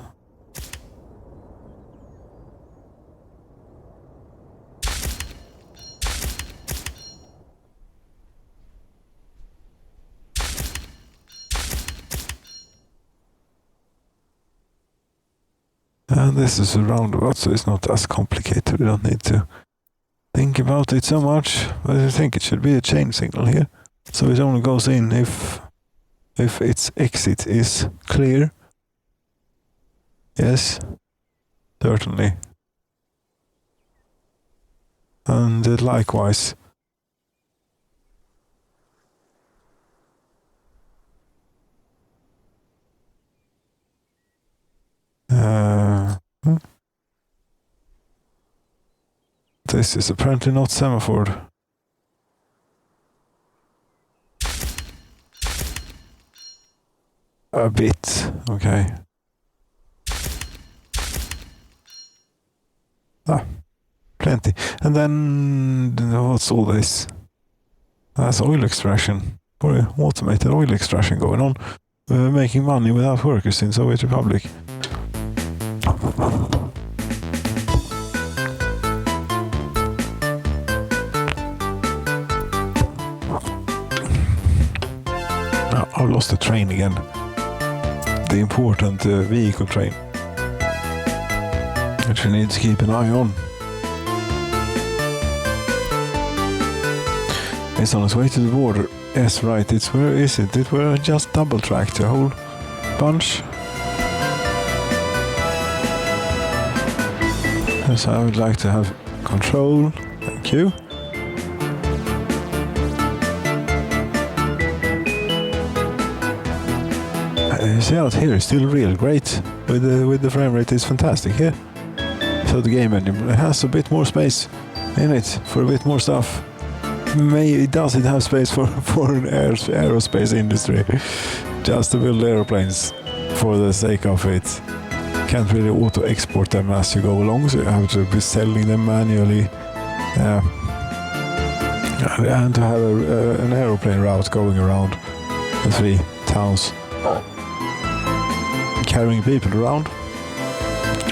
And this is a roundabout, so it's not as complicated. We don't need to think about it so much. But I think it should be a chain signal here. So it only goes in if its exit is clear. Yes, certainly. And likewise. This is apparently not semaphored. A bit, okay. Plenty. And then what's all this? That's oil extraction, or automated oil extraction going on, making money without workers in Soviet Republic. I've lost the train again. The important vehicle train, which we need to keep an eye on. It's on its way to the border. Yes, right. It's where is it? It were just double tracked a whole bunch. So I would like to have control. Thank you. You see out here is still real great. With the frame rate, it's fantastic here. So the game engine has a bit more space in it for a bit more stuff. Does it have space for an aerospace industry? Just to build airplanes for the sake of it. Can't really auto-export them as you go along, so you have to be selling them manually. And to have an aeroplane route going around the 3 towns. Carrying people around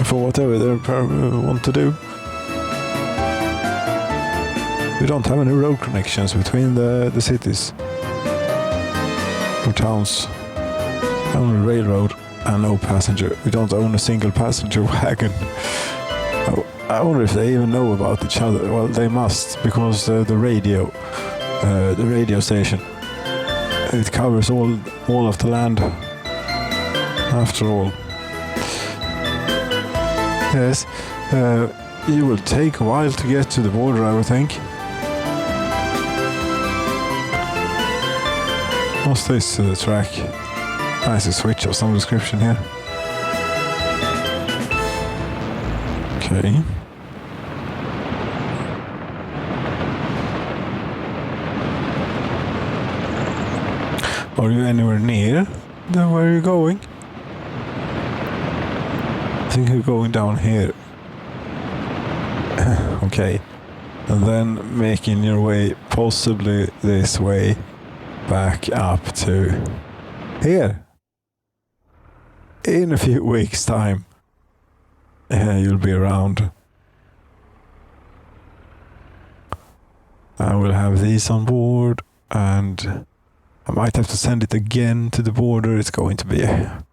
for whatever they want to do. We don't have any road connections between the cities or towns. Only railroad and no passenger. We don't own a single passenger wagon. I wonder if they even know about each other. Well, they must, because the radio station, it covers all of the land. After all, yes, it will take a while to get to the border, I would think. What's this track? Nice, a switch of some description here. Okay. Are you anywhere near where you're going? I think you're going down here. Okay. And then making your way possibly this way back up to here. In a few weeks' time, you'll be around. I will have these on board, and I might have to send it again to the border. It's going to be a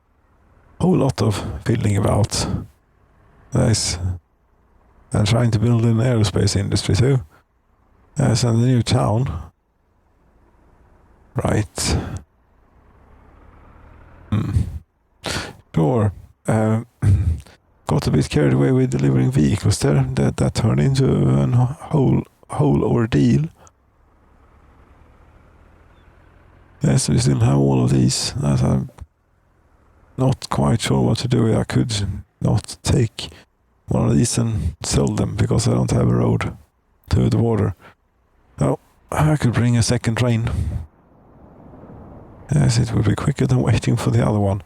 whole lot of fiddling about. Nice. And trying to build an aerospace industry too. Yes, and the new town. Right. Sure. Got a bit carried away with delivering vehicles there. That turned into a whole ordeal. Yes, we still have all of these that I'm not quite sure what to do with. I could not take one of these and sell them because I don't have a road to the border. Oh, I could bring a second train. Yes, it would be quicker than waiting for the other one.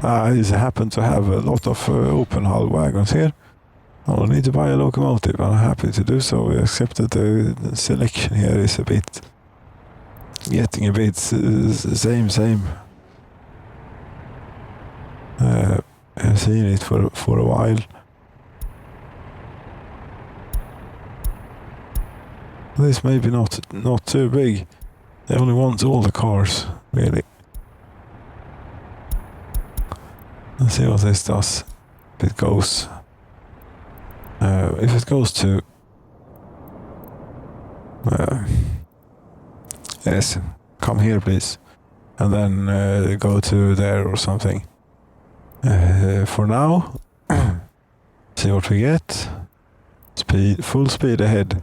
I happen to have a lot of open hull wagons here. I'll need to buy a locomotive. I'm happy to do so, except that the selection here is getting a bit same. I've seen it for a while. This may be not too big. They only want all the cars, really. Let's see what this does. If it goes to yes, come here please, and then go to there or something. For now, see what we get. Full speed ahead.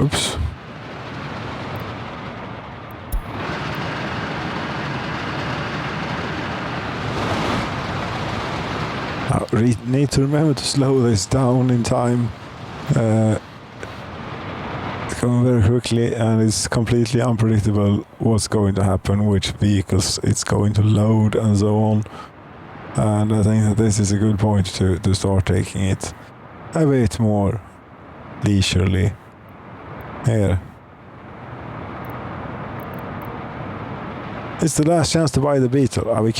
Oops. Need to remember to slow this down in time. It's going very quickly and it's completely unpredictable what's going to happen, which vehicles it's going to load and so on. And I think that this is a good point to start taking it a bit more leisurely here. It's the last chance to buy the Beetle. We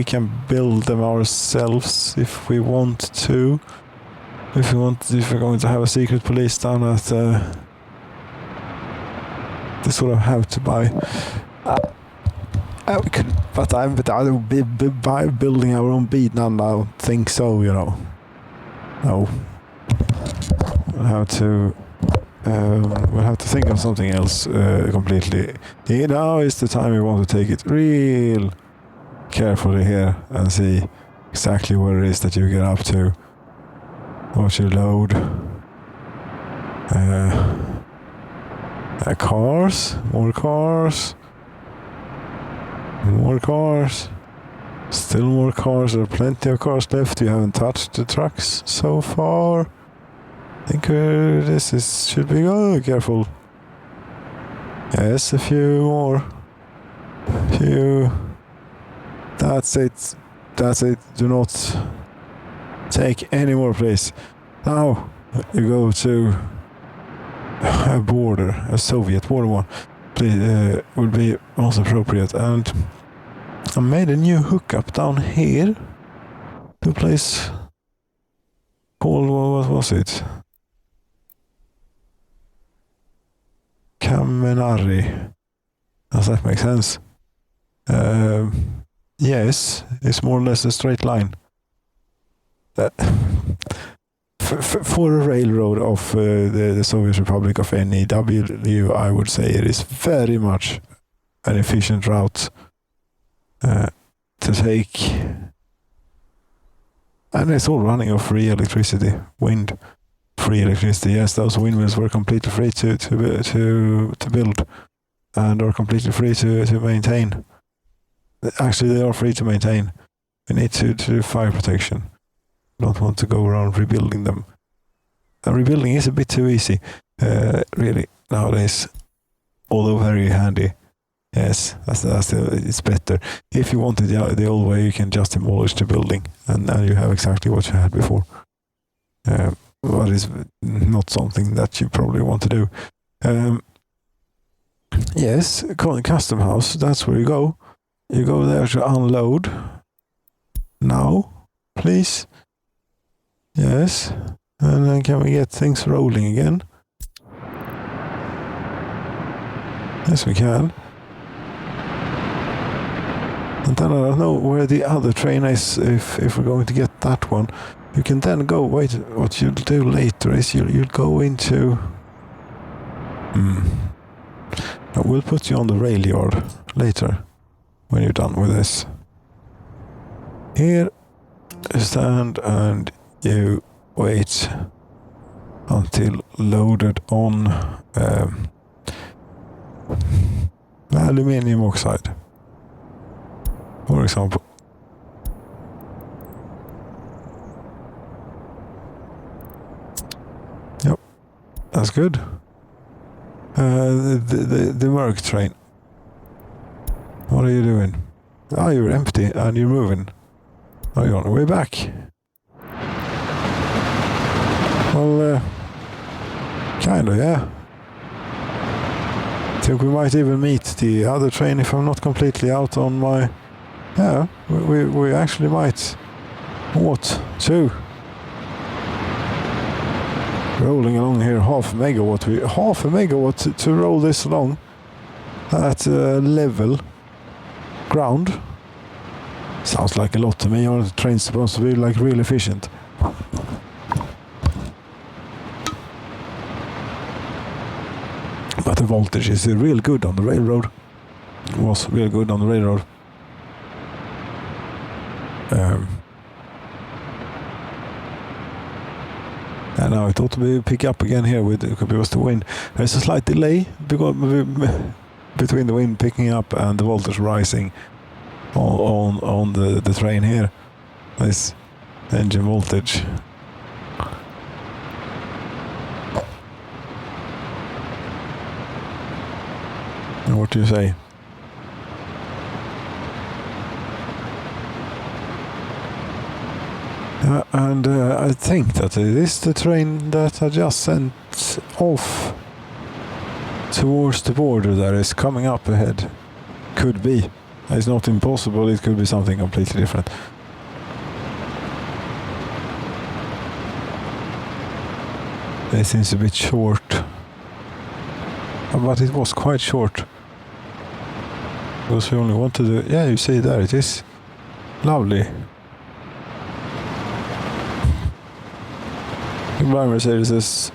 can build them ourselves if we want to. If we're going to have a secret police down at this sort of have to buy. We could, but I would be building our own Beetle, and I don't think so. You know. No. We'll have to think of something else completely. Now is the time we want to take it real carefully here and see exactly what it is that you get up to. What you load. Cars, more cars, more cars, still more cars. There are plenty of cars left. You haven't touched the trucks so far. I think should be careful. Yes, a few more. Few. That's it. That's it. Do not take any more, please. Now you go to a border, a Soviet border one. Please, would be most appropriate. And I made a new hookup down here to a place called, what was it? Kamenari. Does that make sense? Yes, it's more or less a straight line. For a railroad of the Soviet Republic of N.E.W, I would say it is very much an efficient route to take. And it's all running off free electricity, wind. Free electricity, yes, those windmills were completely free to build and are completely free to maintain. Actually, they are free to maintain. We need to do fire protection. Don't want to go around rebuilding them. And rebuilding is a bit too easy, really, nowadays. Although very handy. Yes, it's better. If you want it the old way, you can just demolish the building and then you have exactly what you had before. But it's not something that you probably want to do. Yes, custom house, that's where you go. You go there to unload. Now, please. Yes. And then can we get things rolling again? Yes, we can. And then I don't know where the other train is, if we're going to get that one. You can then go, wait, what you'll do later is you'll go into... I will put you on the rail yard later, when you're done with this. Here, you stand and you wait until loaded on aluminium oxide, for example. Yep, that's good. The Merc train. What are you doing? Oh, you're empty and you're moving. Are you on the way back? Well, kinda, yeah. I think we might even meet the other train if I'm not completely out on my... Yeah, we actually might. What? 2. Rolling along here, half a megawatt to roll this along at level ground. Sounds like a lot to me. Or the train's supposed to be like real efficient. But the voltage is real good on the railroad. It was real good on the railroad. And Now it ought to be pick up again here because the wind. There's a slight delay between the wind picking up and the voltage rising on the train here. This engine voltage. What do you say? And I think that it is the train that I just sent off towards the border that is coming up ahead. Could be. It's not impossible, it could be something completely different. It seems a bit short. But it was quite short. Because we only wanted to... Yeah, you see there it is. Lovely. Goodbye, Mercedes.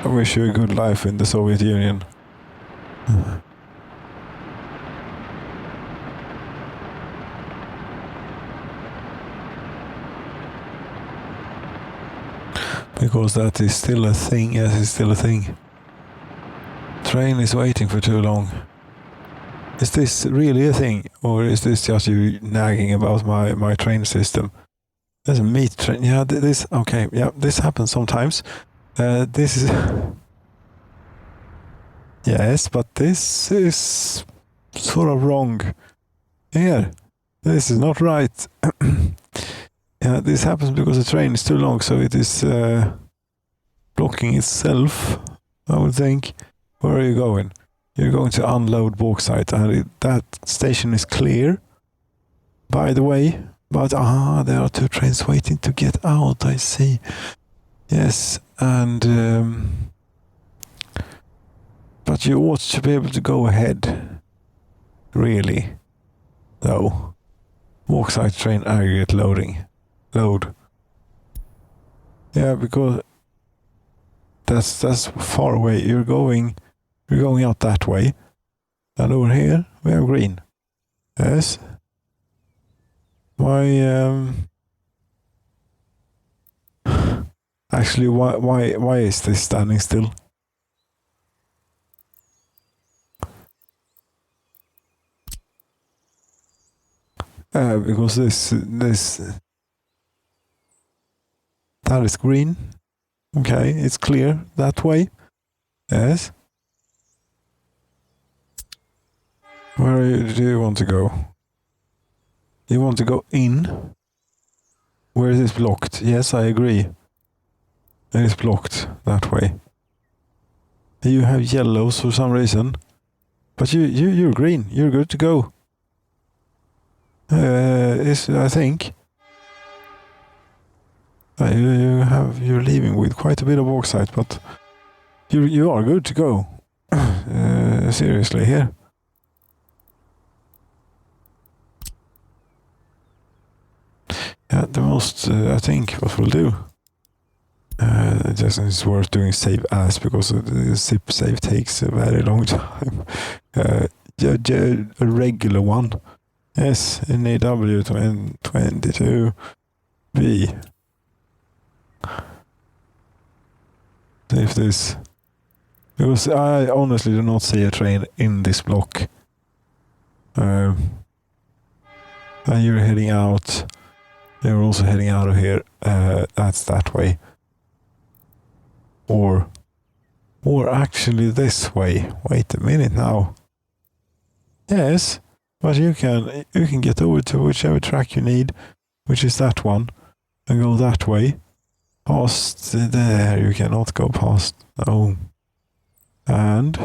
I wish you a good life in the Soviet Union. Because that is still a thing. Yes, it's still a thing. Train is waiting for too long. Is this really a thing? Or is this just you nagging about my train system? There's a meat train. Yeah, this... Okay, yeah, this happens sometimes. This is... Yes, but this is sort of wrong. Here. This is not right. Yeah, this happens because the train is too long, so it is blocking itself, I would think. Where are you going? You're going to unload bauxite, and that station is clear, by the way. But, there are two trains waiting to get out, I see. Yes, and... but you ought to be able to go ahead. Really. Though. Bauxite train aggregate load. Yeah, because... That's far away. You're going out that way. And over here, we have green. Yes. Why, actually, why is this standing still? Because that is green. Okay, it's clear that way. Yes. Where do you want to go? You want to go in? Where is this blocked? Yes, I agree. It is blocked that way. You have yellows for some reason. But you're green. You're good to go. I think. You're leaving with quite a bit of bauxite, but you are good to go. Seriously here. Yeah, the most I think what we'll do. Just it's worth doing save as because the zip save takes a very long time. A regular one. Yes, N.E.W 22B. If this, because I honestly do not see a train in this block. And you're heading out. You're also heading out of here. That's that way. Or actually this way. Wait a minute now. Yes, but you can get over to whichever track you need, which is that one, and go that way. Past there, you cannot go past. No. And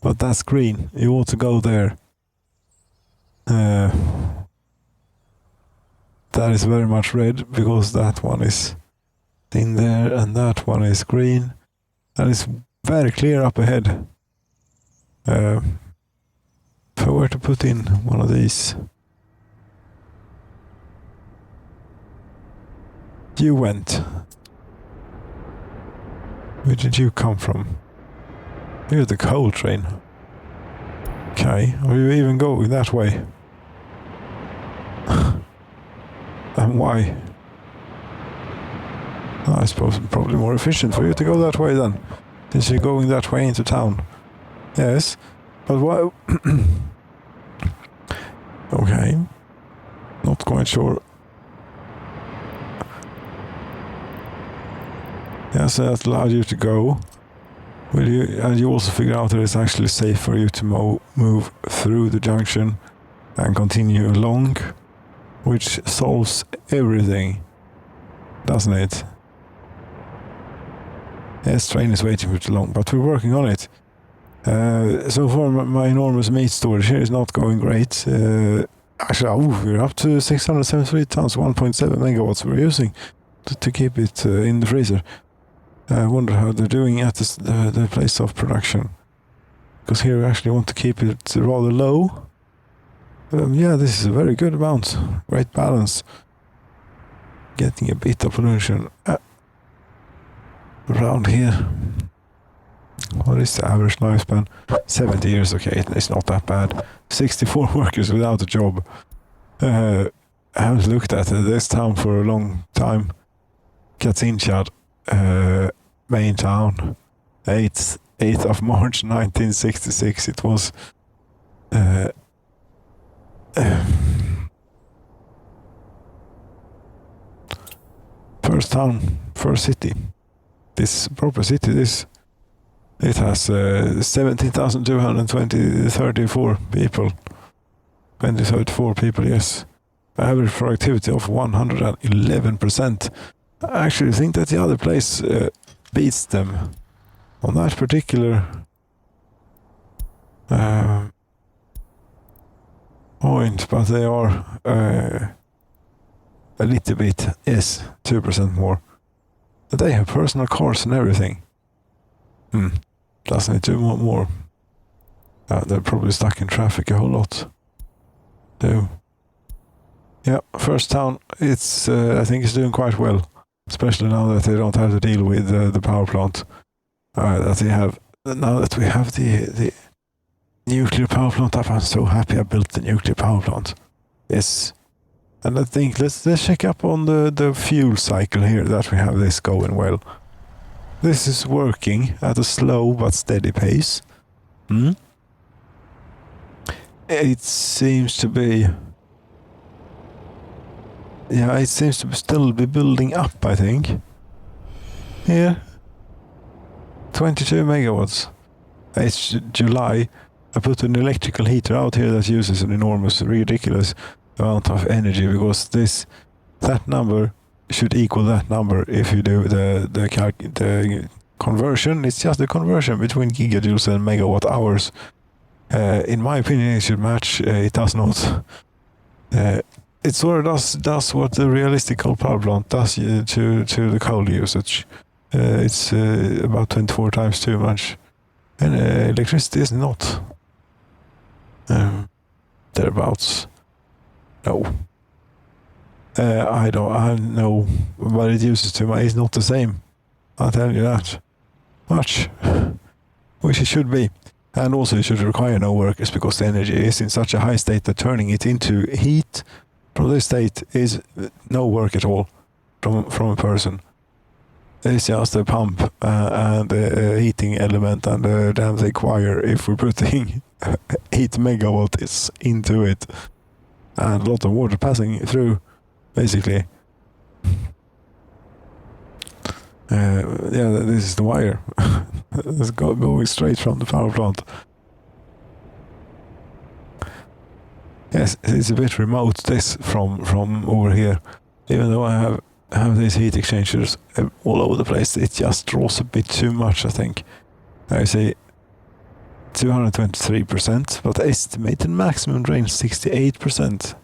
but that's green. You ought to go there. That is very much red because that one is in there and that one is green. And it's very clear up ahead. If I were to put in one of these. You went. Where did you come from? You're the coal train. Okay, are you even going that way? And why? I suppose it's probably more efficient for you to go that way then, since you're going that way into town. Yes, but why? Okay, not quite sure. Yes, that allowed you to go. Will you? And you also figure out that it's actually safe for you to move through the junction and continue along, which solves everything, doesn't it? Yes, train is waiting for too long, but we're working on it. So far, my enormous meat storage here is not going great. Actually, we're up to 673 tons, 1.7 megawatts we're using to keep it in the freezer. I wonder how they're doing at the place of production. Because here we actually want to keep it rather low. Yeah, this is a very good amount. Great balance. Getting a bit of pollution around here. What is the average lifespan? 70 years, okay, it's not that bad. 64 workers without a job. I haven't looked at this town for a long time. Katinshad, main town. 8th of March 1966 it was. First town, first city. This proper city, it has 17,234 people. 2034 people, yes. Average productivity of 111%. I actually think that the other place beats them on that particular point, but they are a little bit, yes, 2% more. They have personal cars and everything. Doesn't it do more? They're probably stuck in traffic a whole lot. Yeah, first town, it's I think it's doing quite well, especially now that they don't have to deal with the power plant that they have. Now that we have the nuclear power plant up, I'm so happy I built the nuclear power plant. Yes. And I think let's check up on the fuel cycle here, that we have this going well. This is working at a slow but steady pace. It seems to be... Yeah, it seems to still be building up, I think. Here. 22 megawatts. It's July. I put an electrical heater out here that uses an enormous, ridiculous amount of energy, because that number should equal that number if you do the conversion. It's just the conversion between gigajoules and megawatt hours. In my opinion, it should match. It does not. It sort of does what the realistic coal power plant does to the coal usage. It's about 24 times too much, and electricity is not. Thereabouts. No. I know, but it uses too much. It's not the same. I'll tell you that much. Which it should be. And also it should require no workers, because the energy is in such a high state that turning it into heat from this state is no work at all from a person. It's just a pump and a heating element and a damn thick wire if we're putting 8 megawatts into it. And a lot of water passing through, basically. Yeah, this is the wire. It's going straight from the power plant. Yes, it's a bit remote, this, from over here. Even though I have these heat exchangers all over the place, it just draws a bit too much, I think. I say 223%, but estimated maximum range 68%.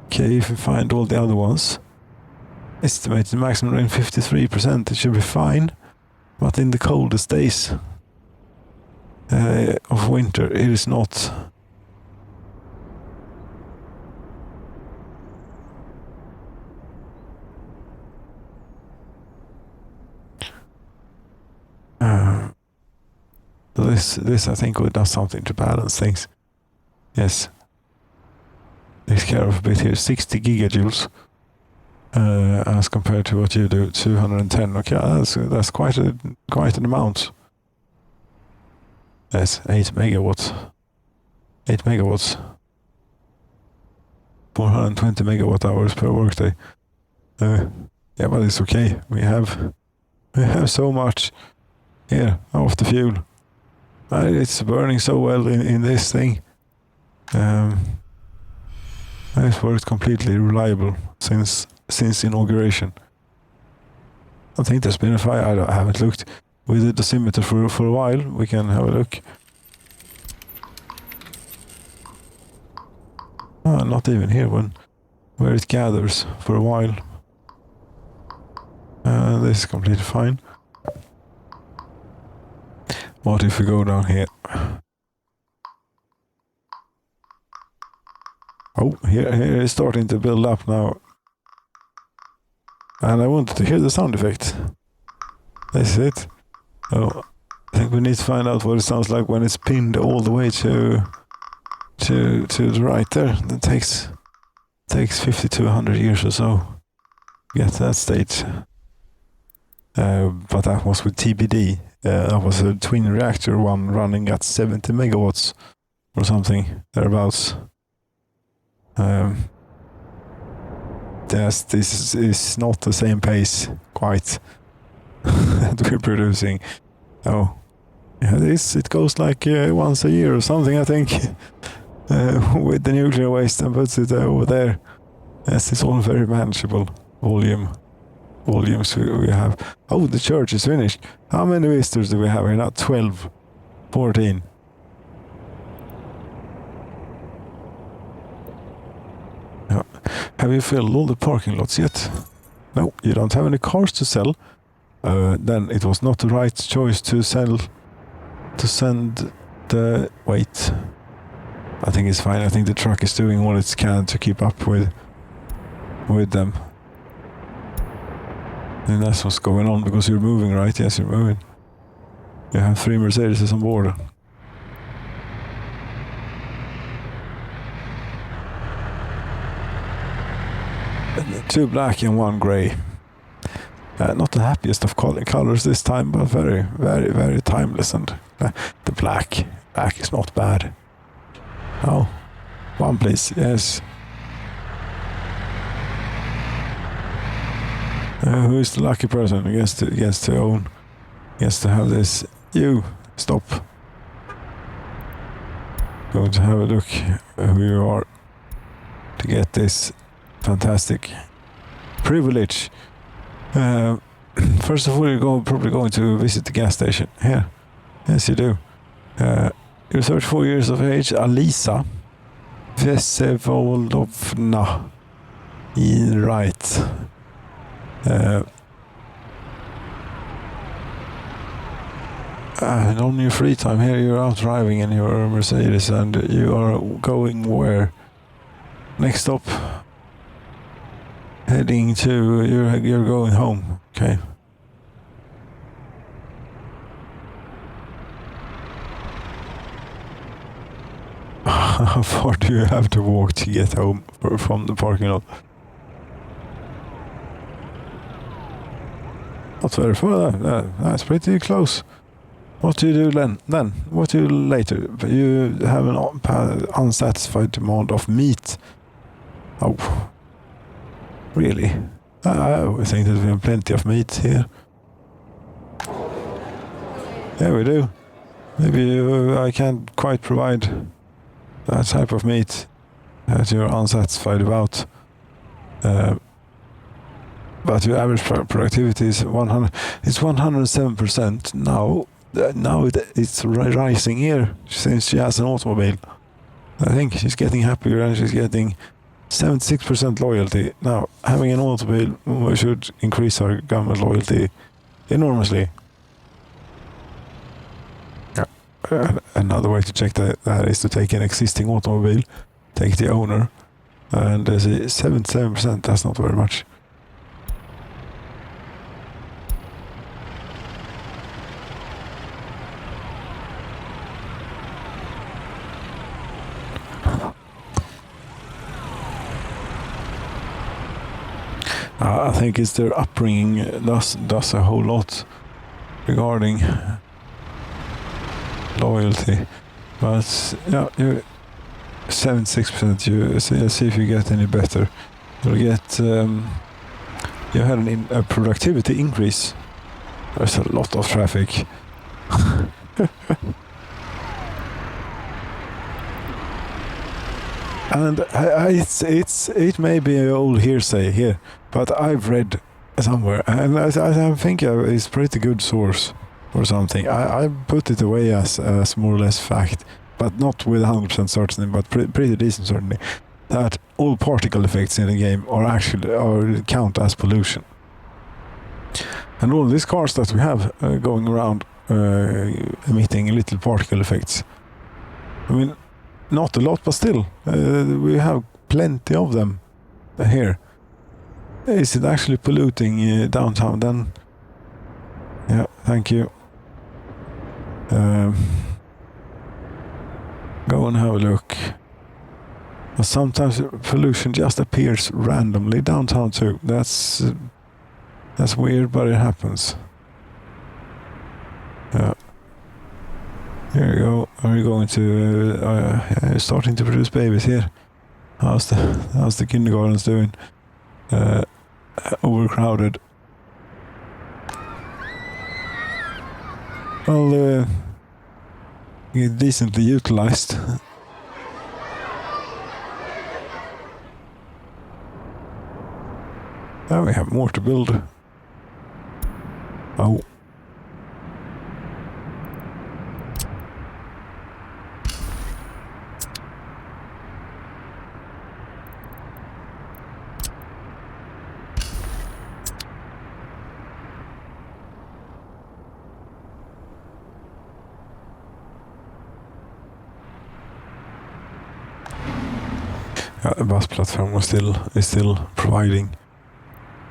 Okay, if we find all the other ones, estimated maximum range 53%, it should be fine. But in the coldest days of winter, it is not. This I think does something to balance things. Yes. Takes care of a bit here. 60 gigajoules. as compared to what you do, 210. Okay, that's quite an amount. That's 8 megawatts. 8 megawatts. 420 megawatt hours per workday. Yeah, but it's okay. We have so much here of the fuel. It's burning so well in this thing. It's worked completely reliable since inauguration. I think there's been a fire. I haven't looked with the dosimeter for a while. We can have a look. Not even here where it gathers for a while. This is completely fine. What if we go down here? Oh, here it's starting to build up now. And I wanted to hear the sound effect. This is it. Oh, I think we need to find out what it sounds like when it's pinned all the way to the right there. That takes 50 to 100 years or so to get to that state. But that was with TBD. That was a twin reactor one running at 70 megawatts or something thereabouts. Yes, this is not the same pace quite that we're producing. Oh, yeah, it goes like once a year or something, I think, with the nuclear waste and puts it over there. Yes, it's all very manageable volumes we have. Oh, the church is finished. How many visitors do we have here now? 12, 14. Have you filled all the parking lots yet? No, you don't have any cars to sell. Then it was not the right choice to send the... Wait. I think it's fine. I think the truck is doing all it can to keep up with them. And that's what's going on, because you're moving, right? Yes, you're moving. You have 3 Mercedes on board. Two black and one grey. Not the happiest of colors this time, but very, very, very timeless. And the black is not bad. Oh, one please. Yes. Who is the lucky person who gets to have this? You stop. Going to have a look who you are to get this fantastic privilege. First of all, you're probably going to visit the gas station here. Yes, you do. You're 34 years of age, Alisa Vesevolovna. Right. And on your free time here, you're out driving in your Mercedes, and you are going where? Next stop. Heading to you're going home. Okay. How far do you have to walk to get home from the parking lot? Not very far. That's pretty close. What do you do then? What do you do later? You have an unsatisfied demand of meat. Oh, really? I think that we have plenty of meat here. Yeah, we do. Maybe I can't quite provide that type of meat that you're unsatisfied about. But your average productivity is 100. It's 107% now. Now it's rising here since she has an automobile. I think she's getting happier and she's getting 76% loyalty. Now, having an automobile should increase our government loyalty enormously. Another way to check that is to take an existing automobile, take the owner, and 77%, that's not very much. I think it's their upbringing does a whole lot regarding loyalty. But yeah, 76%. You see if you get any better. You'll get you had a productivity increase. There's a lot of traffic. And it may be an old hearsay here, but I've read somewhere, and I think it's a pretty good source or something. I put it away as more or less fact, but not with 100% certainty, but pretty decent certainty, that all particle effects in the game are count as pollution. And all these cars that we have going around emitting little particle effects. I mean, not a lot, but still, we have plenty of them here. Is it actually polluting downtown then? Yeah, thank you. Go and have a look. But sometimes pollution just appears randomly downtown too. That's weird, but it happens. Yeah. Here you go. Are you going to? Starting to produce babies here. How's the kindergartens doing? Overcrowded. Well, decently utilized. Now we have more to build. Oh. The bus platform is still providing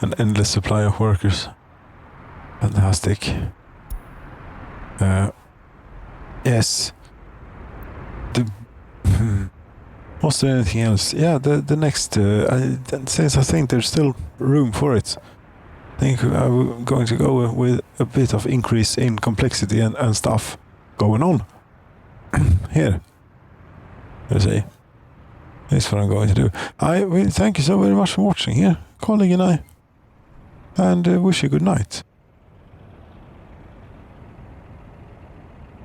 an endless supply of workers. Fantastic. Yes. Was there anything else? Yeah, the next. Since I think there's still room for it, I think I'm going to go with a bit of increase in complexity and stuff going on here. You see. That's what I'm going to do. I will thank you so very much for watching here, colleague and I, and wish you good night.